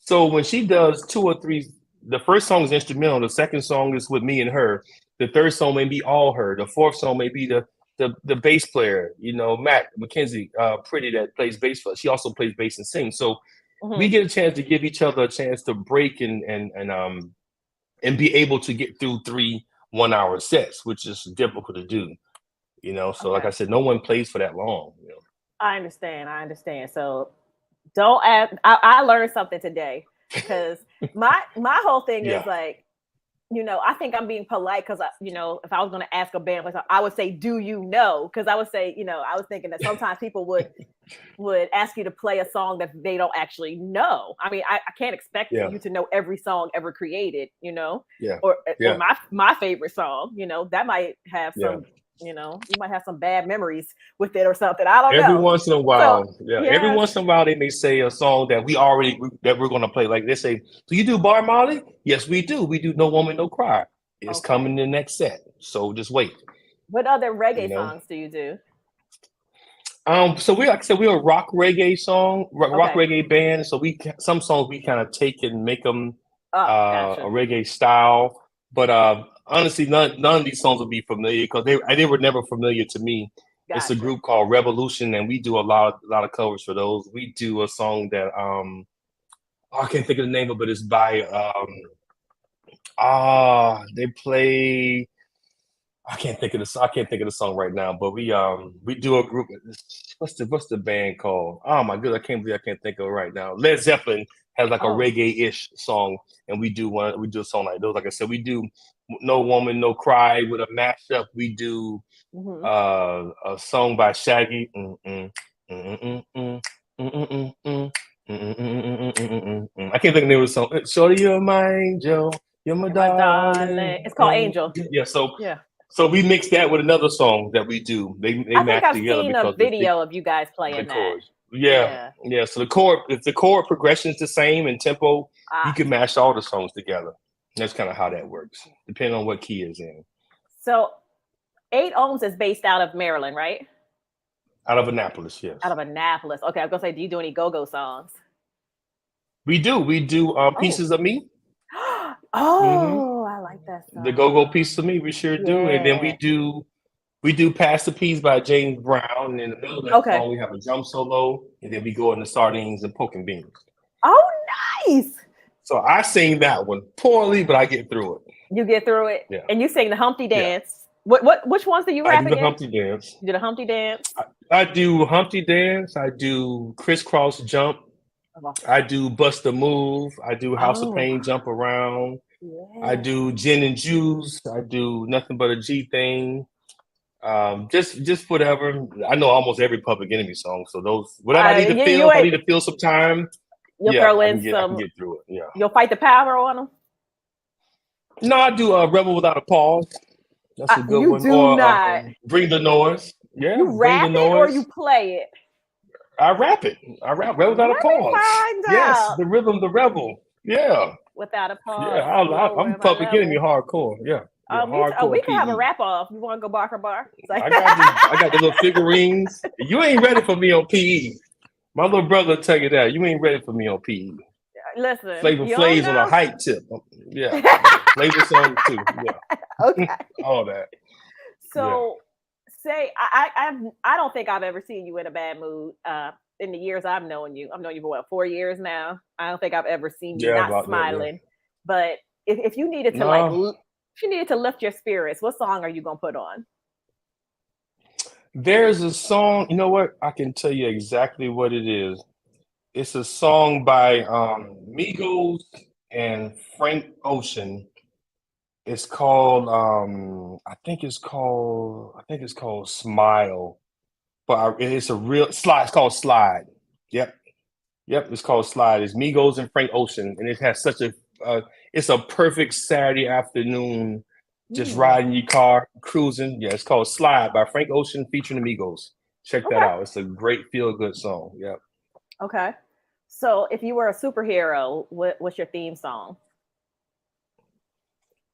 So when she does 2 or 3, the first song is instrumental, the second song is with me and her, the third song may be all her, the fourth song may be the bass player, Matt McKenzie, Pretty, that plays bass for us. She also plays bass and sings. So we get a chance to give each other a chance to break and be able to get through 3 1-hour sets, which is difficult to do. So like I said, no one plays for that long. I understand. So don't ask. I learned something today, because my whole thing is like, I think I'm being polite because if I was going to ask a band, I would say, "Do you know?" Because I would say, I was thinking that sometimes people would ask you to play a song that they don't actually know. I mean, I can't expect you to know every song ever created, or my favorite song, that might have some. You might have some bad memories with it or something. I don't know. Every once in a while, every once in a while, they may say a song that we're going to play. Like they say, "Do you do Bar Marley?" Yes, we do. We do No Woman, No Cry. It's coming in the next set, so just wait. What other reggae songs do you do? So like I said, we're a rock reggae reggae band. So some songs we kind of take and make them a reggae style. But honestly, none of these songs will be familiar because they were never familiar to me. Gotcha. It's a group called Revolution, and we do a lot of covers for those. We do a song that I can't think of the name of it, but it's by they play. I can't think of the song right now, but we do a group. What's the band called? Oh my goodness, I can't think of it right now. Led Zeppelin has like a reggae-ish song, and we do a song like those. Like I said, we do No Woman, No Cry with a mashup. We do a song by Shaggy. I can't think of the name of the song. Shorty, you're my angel. You're my darling. It's called Angel. Yeah. So we mix that with another song that we do. They match together seen because a video of you guys playing that. Yeah. So if the chord progression is the same in tempo, you can mash all the songs together. That's kind of how that works, depending on what key is in. So 8 Ohms is based out of Maryland, right? Out of Annapolis, yes. Out of Annapolis. Okay, I was gonna say, do you do any go-go songs? We do. Pieces of Me. I like that song. The Go-Go Pieces of Me, we sure do. And then we do Pass the Peas by James Brown. And in the middle of that song, we have a drum solo, and then we go into Sardines and Pork and Beans. Oh, nice. So I sing that one poorly, but I get through it. You get through it? Yeah. And you sing the Humpty Dance. Yeah. Which ones do you rap again? I do the Humpty Dance. You do the Humpty Dance? I do Humpty Dance. I do Crisscross Jump. I do Bust a Move. I do House of Pain Jump Around. Yeah. I do Gin and Juice. I do Nothing But a G Thing. Just whatever. I know almost every Public Enemy song. So those whatever I need to feel. If I need to feel some time. You'll throw in I can get through it. Yeah. You'll fight the power on them. No, I do Rebel Without a Pause. That's a good one. Do not. Bring the Noise. Yeah. You rap it or you play it? I rap it. I rap Rebel Without a Pause. Yes, the rhythm, the rebel. Yeah. Without a pause. Yeah, I'm Public Enemy hardcore. Yeah. We can have a rap off. You want to go bar for bar? I got the little figurines. You ain't ready for me on PE. My little brother will tell you that. You ain't ready for me on PE. Listen. Flavor Flav's on a hype tip. Yeah. Flavor song too. Yeah. Okay. All that. So say I don't think I've ever seen you in a bad mood. In the years I've known you for what, 4 years now. I don't think I've ever seen you not smiling. But if you needed to if you needed to lift your spirits, what song are you gonna put on? There's a song, you know what? I can tell you exactly what it is. It's a song by Migos and Frank Ocean. It's called I think it's called Smile. But it's a real slide. It's called Slide. Yep. Yep, it's called Slide. It's Migos and Frank Ocean, and it has such a it's a perfect Saturday afternoon, just Hmm. riding your car, cruising. Yeah, it's called Slide by Frank Ocean featuring the Migos. Check that Okay. out. It's a great feel good song. Yep. Okay. So if you were a superhero, what's your theme song?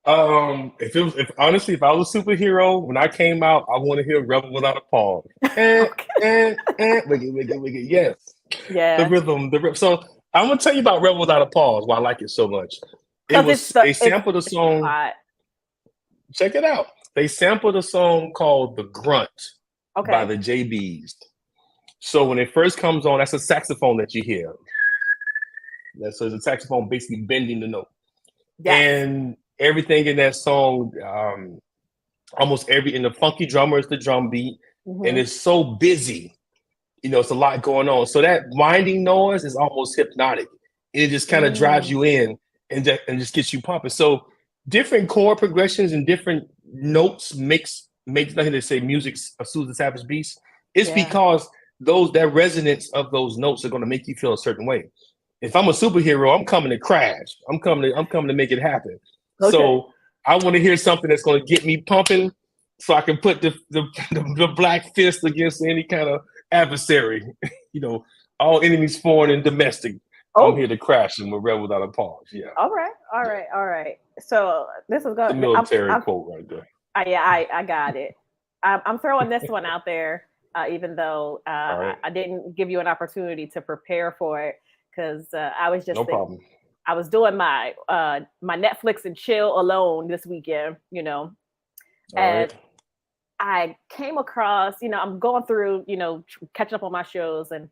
If honestly, if I was a superhero, when I came out, I want to hear Rebel Without a Pause. Okay. Wiggy, wiggy, wiggy. Yes, the Yeah. rhythm, the rhythm. So I'm gonna tell you about Rebel Without a Pause. Why I like it so much. It Because was they sampled a it's the song. plot. Check it out. They sampled a song called "The Grunt" by Okay. the JBs. So when it first comes on, that's a saxophone that you hear. That's a saxophone basically bending the note, Yes. and everything in that song, almost every in the funky drummer is the drum beat, and Hmm. it's so busy. It's a lot going on. So that winding noise is almost hypnotic. It just kind of drives Mm. you in and just gets you pumping. So different chord progressions and different notes makes nothing to say music soothes the savage beast. It's Yeah. because that resonance of those notes are going to make you feel a certain way. If I'm a superhero, I'm coming to crash. I'm coming to make it happen. Okay. So I want to hear something that's going to get me pumping, so I can put the black fist against any kind of adversary. you know, all enemies foreign and domestic. I'm here Oh. to crash them with Rebel Without a Pause. Yeah, All right. All yeah. right. All right. So this is The going. military I'm. quote right there. Yeah. I got it. I'm throwing this one out there, even though All right, I didn't give you an opportunity to prepare for it because I was just no think problem. I was doing my Netflix and chill alone this weekend, All and right. I came across, I'm going through, catching up on my shows, and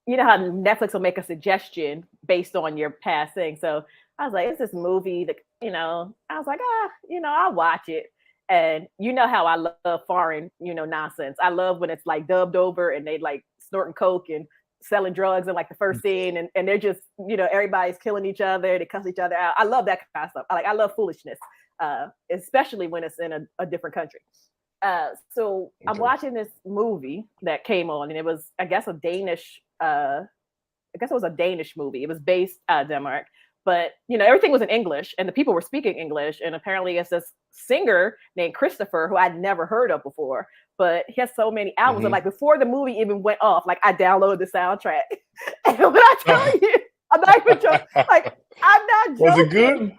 you know how Netflix will make a suggestion based on your past thing. So I was like, it's this movie that, I was like, I'll watch it. And you know how I love foreign, nonsense. I love when it's like dubbed over and they like snorting coke and selling drugs in like the first scene, and they're just, everybody's killing each other, they cuss each other out. I love that kind of stuff. I love foolishness, especially when it's in a different country. So I'm Okay. watching this movie that came on, and it was, I guess, it was a Danish movie. It was based Denmark, but everything was in English, and the people were speaking English. And apparently, it's this singer named Christopher who I'd never heard of before, but he has so many albums. And Mm-hmm. like before the movie even went off, like I downloaded the soundtrack. And when I tell you, I'm not even joking. Like I'm not Was it joking. good?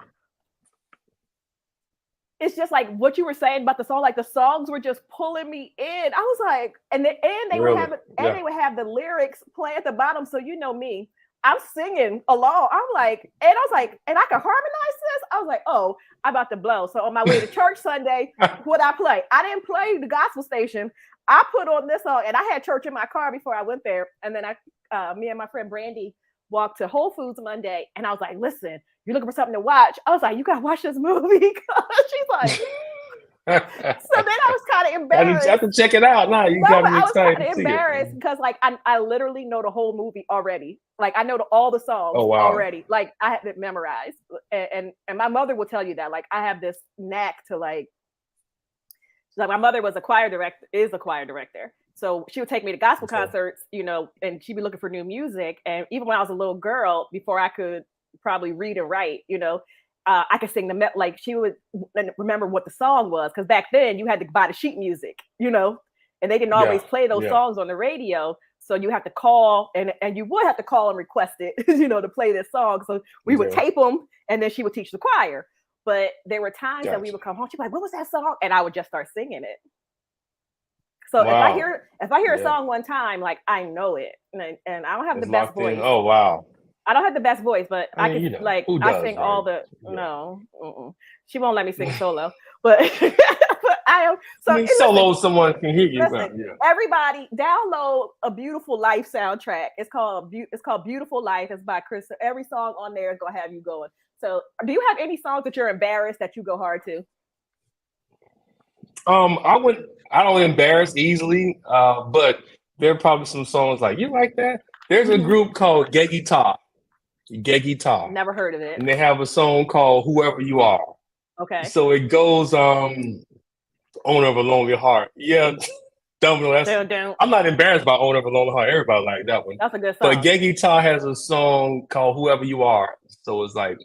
It's just like what you were saying about the song. Like the songs were just pulling me in. I was like, and they would Really? have it, and Yeah. they would have the lyrics play at the bottom. So you know me, I'm singing along. I'm like, and I was like, and I can harmonize this. I was like, oh, I'm about to blow. So on my way to church Sunday, what I play? I didn't play the gospel station. I put on this song, and I had church in my car before I went there. And then me and my friend Brandy walked to Whole Foods Monday, and I was like, listen, you're looking for something to watch. I was like, you gotta watch this movie. She's like, so then I was kind of I have embarrassed. to check it out now. You No, got but me I was excited kind to of see it. embarrassed because like I literally know the whole movie already. Like I know all the songs Oh wow. already. Like I have it memorized. And my mother will tell you that. Like I have this knack to like my mother was a choir director, is a choir director. So she would take me to gospel Okay. concerts, and she'd be looking for new music. And even when I was a little girl, before I could probably read and write, I could sing like she would remember what the song was, because back then you had to buy the sheet music, and they didn't Yeah. always play those Yeah. songs on the radio. So you have to call, and you would have to call and request it, to play this song. So we would Okay. tape them, and then she would teach the choir. But there were times that we Gotcha. would come home. She'd be like, "What was that song?" And I would just start singing it. So Wow. if I hear a Yeah. song one time, like I know it, and I don't have the It's best locked in. voice. Oh wow. I don't have the best voice, but I I mean, could like who I does, sing right? all the Yeah. no. She won't let me sing solo, but but I am I so. mean, Listen, solo someone can hear you. listen. Well, yeah. Everybody, download A Beautiful Life soundtrack. It's called Beautiful Life. It's by Chris. So every song on there is gonna have you going. So, do you have any songs that you're embarrassed that you go hard to? I would. I don't embarrass easily, but there are probably some songs like you like that. There's a group called Gay Guitar, Never heard of it. and they have a song called "Whoever You Are." Okay. So it goes, "Owner of a Lonely Heart." Yeah, Domino. Don't don't. I'm not embarrassed by "Owner of a Lonely Heart." Everybody like that one. That's a good But song. Gay Guitar has a song called "Whoever You Are." So it's like,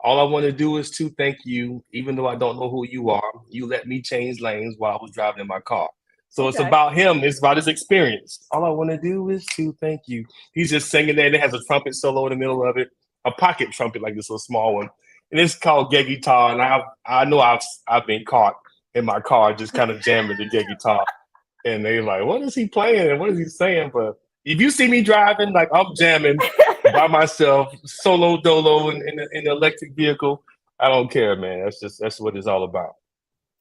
all I want to do is to thank you, even though I don't know who you are. You let me change lanes while I was driving in my car. So it's Okay. about him. It's about his experience. All I want to do is to thank you. He's just singing there. And it has a trumpet solo in the middle of it, a pocket trumpet like this little small one, and it's called Gay Guitar. And I know I've been caught in my car just kind of jamming the Gay Guitar, and they're like, "What is he playing? And what is he saying?" But if you see me driving, like I'm jamming by myself, solo dolo in the electric vehicle, I don't care, man. That's what it's all about.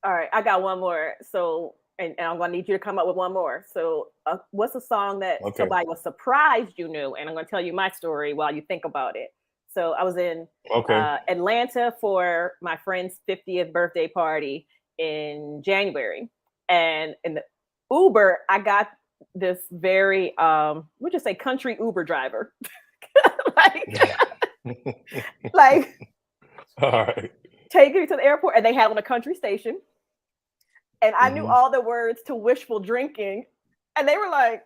All right, I got one more. So, and I'm gonna need you to come up with one more. So, what's a song that Okay. somebody was surprised you knew? And I'm gonna tell you my story while you think about it. So, I was in Okay. Atlanta for my friend's 50th birthday party in January, and in the Uber, I got this very we'll just say country Uber driver, like like All right. taking me to the airport, and they had on a country station, and I knew Mm-hmm. all the words to wishful drinking, and they were like,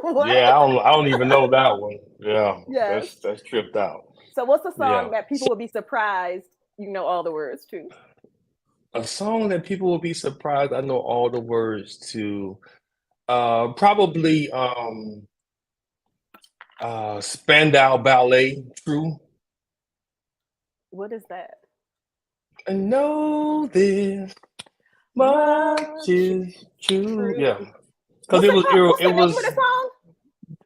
"What?" Yeah, I don't even know that one. Yeah, Yes. that's tripped out. So, what's the Yeah. song that people So would be surprised you know all the words to? a song that people will be surprised I know all the words to. Probably Spandau Ballet, True. What is that? I know this much Much is true. true. Yeah, because it was What's it the name of the was song?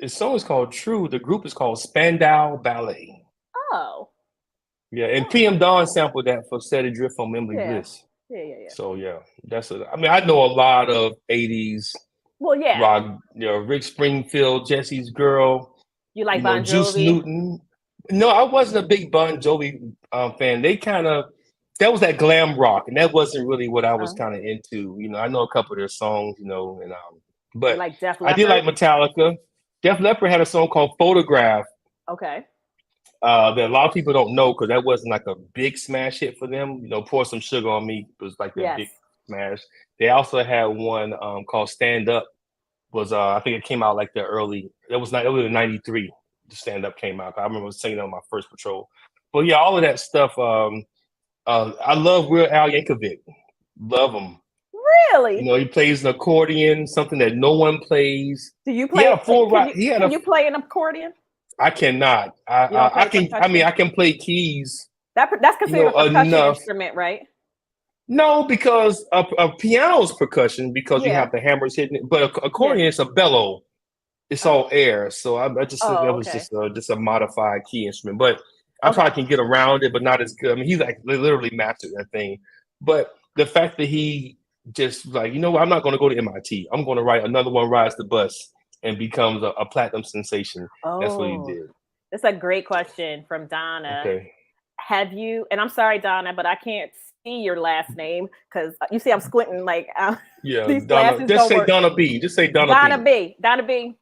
the song is called True. The group is called Spandau Ballet. Oh, Yeah, and oh, PM Dawn sampled that for Set Adrift from Emily yeah, Bliss. yeah. So yeah, that's a. I mean, I know a lot of '80s Well, yeah. rock. You know, Rick Springfield, Jesse's Girl. You like You know, Bon Juice Jovi? Newton. No, I wasn't a big Bon Jovi fan. They kind of that was that glam rock, and that wasn't really what I was Uh, kind of into. You know, I know a couple of their songs. You know, and you but like Def I did like Leppard? Metallica. Def Leppard had a song called "Photograph" Okay. that a lot of people don't know because that wasn't like a big smash hit for them. You know, "Pour Some Sugar on Me" was like their Yes. big smash. They also had one called "Stand Up." Was I think it came out like the early. It was not. It was in '93. The stand up came out. I remember singing it on my first patrol. But yeah, all of that stuff. I love Weird Al Yankovic. Love him. You Really? know, he plays an accordion, something that no one plays. Do you He had play? a full right. He had Can a. you play an accordion? I cannot. You don't I play can. I mean, percussion. I can play keys. That's You considered know, a percussion enough. instrument, right? No, because a piano's percussion because you Yeah. have the hammers hitting it, but Yeah. accordion is a bellow. It's Oh. all air. So I just said that Oh. was Okay. just a modified key instrument. But I Okay. probably can get around it, but not as good. I mean, he's like literally mastered that thing. But the fact that he just like, you know what, I'm not going to go to MIT. I'm going to write another one rides the bus and becomes a platinum sensation. That's what he Oh, did. that's a great question from Donna. Okay. Have you? And I'm sorry, Donna, but I can't see your last name because you see I'm squinting. Like Yeah, these Donna. glasses Just don't say work. Donna B. Just say Donna Donna B. B. Donna B.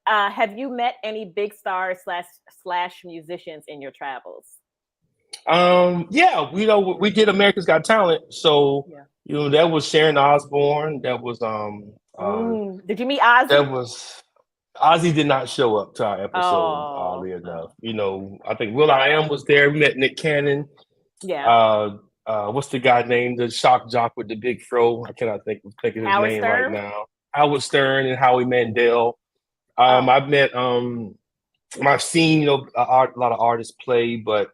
Have you met any big stars slash musicians in your travels? Yeah, you know, we did America's Got Talent. So, Yeah. you know, that was Sharon Osbourne. Did you meet Ozzy? That was Ozzy did not show up to our episode, Oh, oddly enough. oh, You know, I think Will I Am was there. We met Nick Cannon. yeah. What's the guy named the shock jock with the big fro? I cannot think of his Howard name right Stern. now. Howard Stern and Howie Mandel. Oh, I've met I've seen, you know, a lot of artists play, but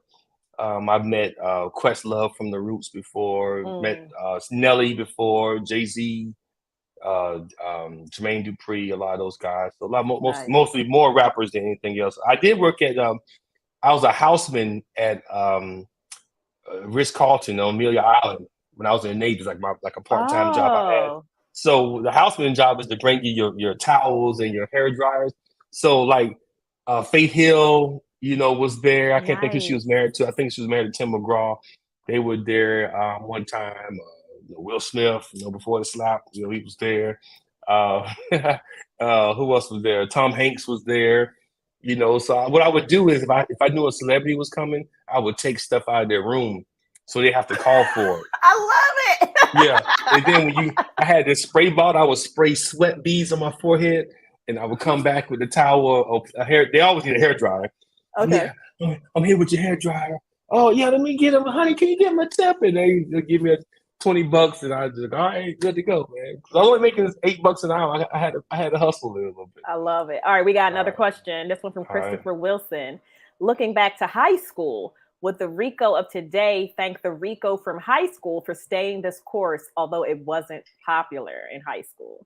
I've met Questlove from the Roots before, met mm, Nelly before, Jay-Z, Jermaine Dupri, a lot of those guys. So a lot nice. mostly more rappers than anything else. I did work at I was a houseman at Ritz Carlton on Amelia Island when I was in the Navy. It's like a part-time job I had. Oh, So the houseman job is to bring you your towels and your hair dryers. So like Faith Hill, you know, was there. I can't think who she nice. was married to. I think she was married to Tim McGraw. They were there one time. Will Smith, before the slap, he was there. Who else was there? Tom Hanks was there. So what I would do is if I knew a celebrity was coming, I would take stuff out of their room so they have to call for it. I love it. Yeah. And then I had this spray bottle, I would spray sweat beads on my forehead, and I would come back with a towel of a hair. They always need a hair dryer. Okay. Yeah, I'm here with your hair dryer. Oh yeah, let me get him, honey. Can you get him a tip? And they'll give me $20, and I just all right, good to go, man. I was only making $8 an hour. I had to hustle a little bit. I love it. All right, we got another question. This one from Christopher Wilson. Looking back to high school, would the Rico of today thank the Rico from high school for staying this course, although it wasn't popular in high school?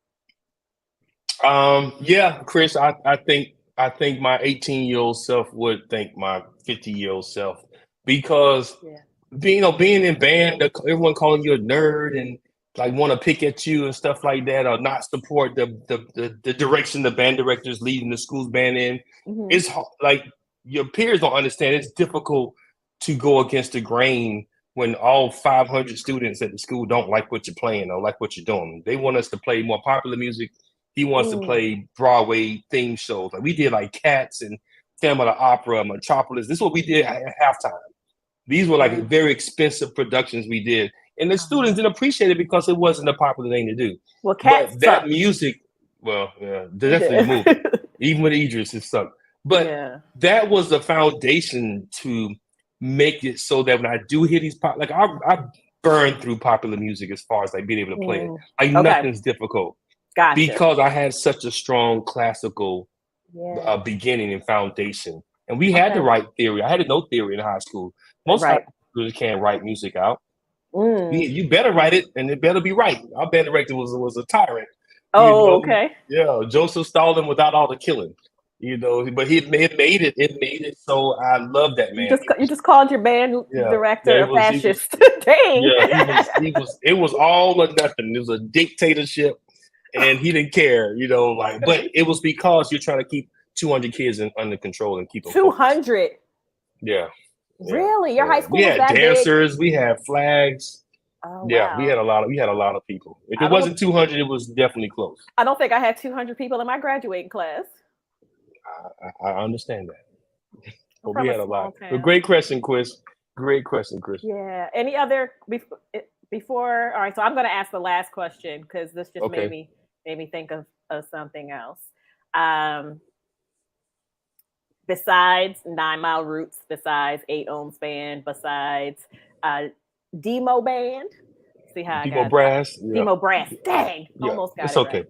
Yeah, Chris, I think my 18-year-old self would thank my 50-year-old self because being in band, everyone calling you a nerd and like want to pick at you and stuff like that, or not support the direction the band director is leading the school's band in. It's like your peers don't understand. It's difficult to go against the grain when all 500 students at the school don't like what you're playing or like what you're doing. They want us to play more popular music. He wants to play Broadway theme shows. Like we did like Cats and Phantom of the Opera, Metropolis. This is what we did at halftime. These were like very expensive productions we did. And the students didn't appreciate it because it wasn't a popular thing to do. Well, Cats but that music, definitely moved. Even with Idris, it sucked. But that was the foundation to make it so that when I do hear these pop, like I burn through popular music as far as like being able to play it. Like nothing's difficult. Gotcha. Because I had such a strong classical beginning and foundation. And we had to write theory. I had to know theory in high school. Most high schoolers can't write music out. You better write it, and it better be right. Our band director was a tyrant. Okay. Yeah, Joseph Stalin without all the killing. But it made it so I love that man. You just called your band director a fascist. Dang. Yeah, it was all or nothing. It was a dictatorship. And he didn't care, but it was because you're trying to keep 200 kids under control and keep them 200. Yeah. Really? Your high school we was had that dancers, big? we had flags. Oh, yeah, wow. we had a lot of people. If it wasn't 200, it was definitely close. I don't think I had 200 people in my graduating class. I understand that. But we had a lot. But great question, Chris. Great question, Chris. Yeah. Any other before? All right. So I'm going to ask the last question because this just made me think of something else. Besides 9 Mile Roots, besides 8 Ohms Band, besides Demo Band. See how Demo Brass. Demo Brass. Dang. Almost got it's it. Okay.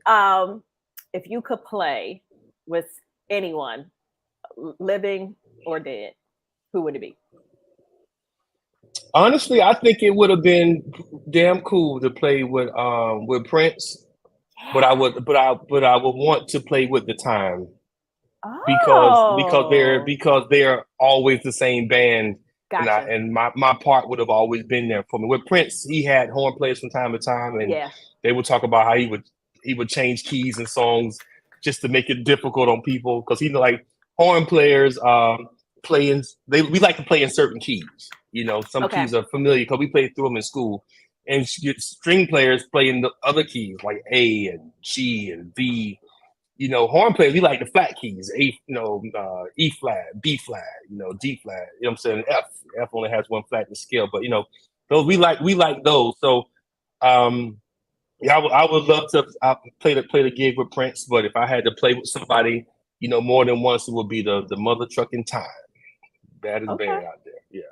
Right. If you could play with anyone, living or dead, who would it be? Honestly, I think it would have been damn cool to play with Prince, but I would want to play with The Time because they're always the same band. Gotcha. And my part would have always been there for me. With Prince, he had horn players from time to time, and they would talk about how he would change keys in songs just to make it difficult on people because like horn players we like to play in certain keys. Some keys are familiar because we played through them in school, and string players play in the other keys like A and G and B. Horn players, we like the flat keys, A, E flat, B flat, D flat. You know what I'm saying? F only has one flat in the scale, but those we like those. So, I would love to play the gig with Prince, but if I had to play with somebody, more than once, it would be the Mother Trucking Time. Baddest band out there. Yeah.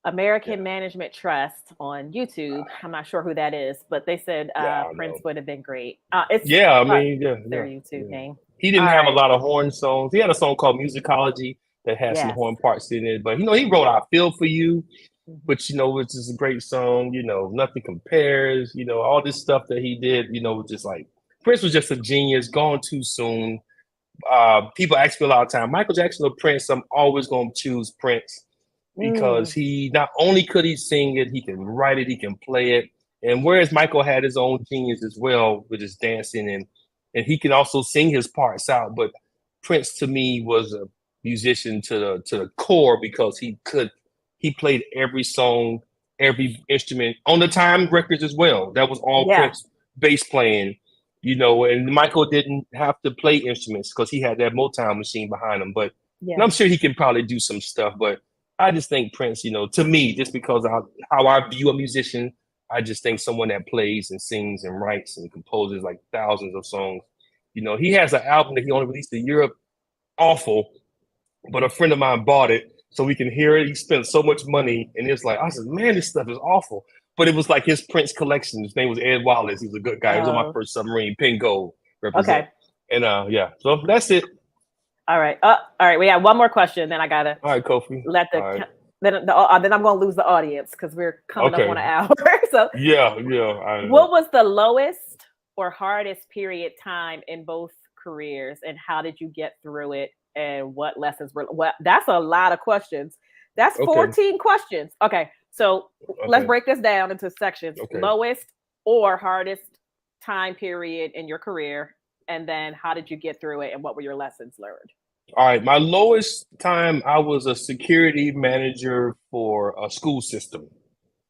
American Management Trust on YouTube. I'm not sure who that is, but they said Prince would have been great. It's their YouTube name. He didn't have a lot of horn songs. He had a song called Musicology that had some horn parts in it, but he wrote "I Feel for You," which which is a great song. Nothing compares. All this stuff that he did. Just like Prince was just a genius. Gone too soon. People ask me a lot of time, Michael Jackson or Prince? I'm always going to choose Prince. Because he not only could he sing it, he can write it, he can play it. And whereas Michael had his own genius as well with his dancing and he can also sing his parts out. But Prince to me was a musician to the core because he played every song every instrument on the time records as well. That was all Yeah. Prince bass playing, you know, and Michael didn't have to play instruments because he had that Motown machine behind him. But and Yeah. I'm sure he can probably do some stuff. But I just think Prince, you know, to me, just because of how I view a musician, I just think someone that plays and sings and writes and composes like thousands of songs. You know, he has an album that he only released in Europe, awful, but a friend of mine bought it so we can hear it. He spent so much money, and it's like I said, man, this stuff is awful. But it was like his Prince collection. His name was Ed Wallace. He was a good guy. He was on my Oh, first submarine, Pin Gold represent. okay. And yeah, so that's it. All right. All right. We have one more question. Then I gotta All right, Kofi. let All right. then I'm gonna lose the audience because we're coming up on Okay. an hour. So, Yeah, yeah. I know. what was the lowest or hardest period time in both careers, and how did you get through it? And what lessons were? What? That's a lot of questions. That's Okay. 14 questions. Okay. So let's Okay. break this down into sections. Okay. Lowest or hardest time period in your career, and then how did you get through it, and what were your lessons learned? All right. My lowest time, I was a security manager for a school system.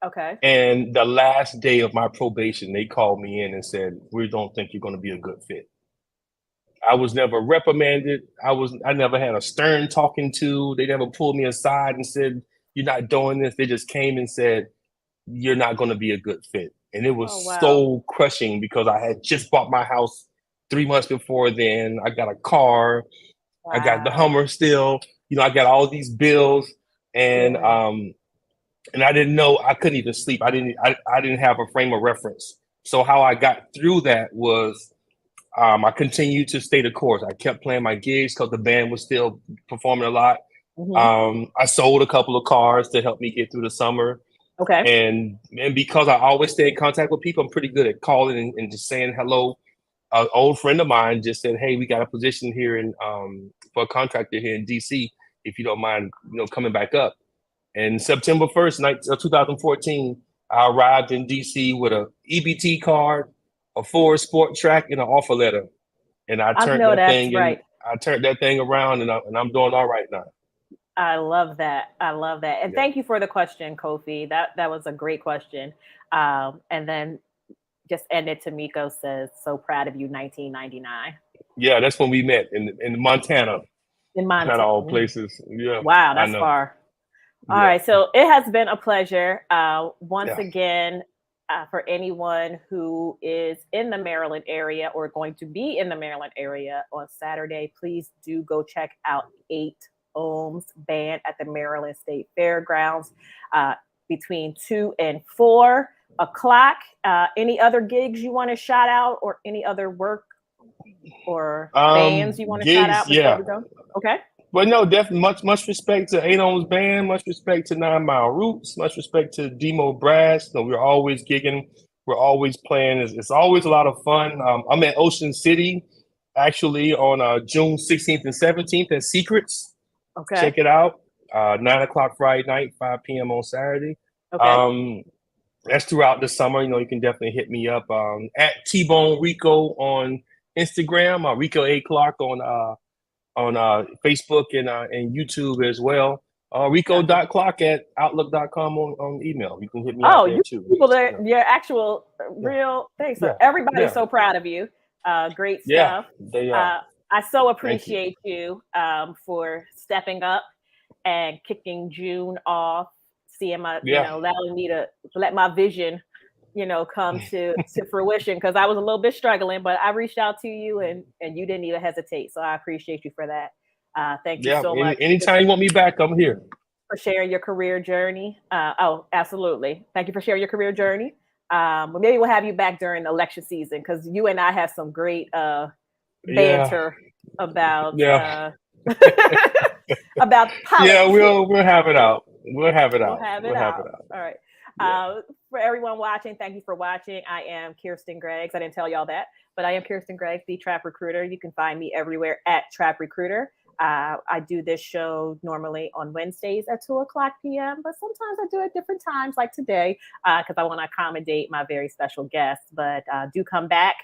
Okay. And the last day of my probation, they called me in and said, "We don't think you're going to be a good fit." I was never reprimanded. I never had a stern talking to. They never pulled me aside and said, "You're not doing this." They just came and said, "You're not going to be a good fit." And it was Oh wow. so crushing because I had just bought my house 3 months before then. I got a car. I got the Wow. Hummer still. You know, I got all these bills, and Yeah. I didn't know. I couldn't even sleep. I didn't have a frame of reference. So how I got through that was I continued to stay the course. I kept playing my gigs because the band was still performing a lot. Hmm. I sold a couple of cars to help me get through the summer. Okay. And because I always stay in contact with people, I'm pretty good at calling and just saying hello. An old friend of mine just said, "Hey, we got a position here in for a contractor here in DC. If you don't mind, you know, coming back up." And September 1st, 2014, I arrived in DC with a EBT card, a Ford Sport Track, and an offer letter. And I I turned know that that's thing and right. I turned that thing around, and I'm doing all right now. I love that. I love that. And Yeah, thank you for the question, Kofi. That was a great question. And then just ended Tamiko says, so proud of you, 1999. yeah, that's when we met in Montana, In not all Montana. places. Yeah, Wow, I that's know. far. All Yeah, right, so it has been a pleasure. Once yeah, again, for anyone who is in the Maryland area or going to be in the Maryland area on Saturday, please do go check out 8 Ohms Band at the Maryland State Fairgrounds uh, between 2 and 4 o'clock. Any other gigs you want to shout out, or any other work or bands you want to shout gigs. out before Yeah, we go? Okay. but no, definitely much respect to Adon's band, much respect to 9 Mile Roots, much respect to Demo Brass. You know, we're always gigging, we're always playing. It's always a lot of fun. I'm at Ocean City actually on June 16th and 17th at Secrets. Okay. Check it out. 9 o'clock Friday night, 5 p.m. on Saturday. Okay. Um, that's throughout the summer. You know, you can definitely hit me up at T-Bone Rico on Instagram, Rico A. Clark on Facebook and YouTube as well. Gotcha. Rico.Clark at Outlook.com on email. You can hit me out Oh, there you too. people Yeah, are your actual yeah, real thing. So yeah, everybody's yeah, so proud of you. Great yeah. stuff. They are. Uh, I so Thank you. appreciate you for stepping up and kicking June off, seeing my, Yeah, allowing me to let my vision, come to fruition, because I was a little bit struggling, but I reached out to you, and you didn't even hesitate. So I appreciate you for that. Thank you yeah. so much Anytime you want me back, I'm here. for sharing your career journey. Oh, absolutely. Thank you for sharing your career journey. Well, maybe we'll have you back during election season, because you and I have some great Yeah, banter about yeah, about yeah. politics. We'll have it out. We'll have it We'll out. have it We'll have it out. out. All right. Yeah. For everyone watching, thank you for watching. I am Kirsten Greggs. I didn't tell y'all that, but I am Kirsten Greggs, the Trap Recruiter. You can find me everywhere at Trap Recruiter. I do this show normally on Wednesdays at 2 o'clock p.m., but sometimes I do it at different times, like today, because I want to accommodate my very special guests. But do come back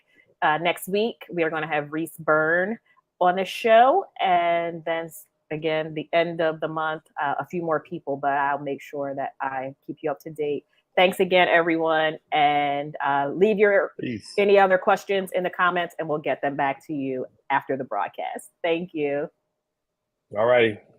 next week. We are going to have Reese Byrne on the show, and then again the end of the month, a few more people, but I'll make sure that I keep you up to date Thanks again, everyone. And leave your Peace. any other questions in the comments, and we'll get them back to you after the broadcast. Thank you. All righty.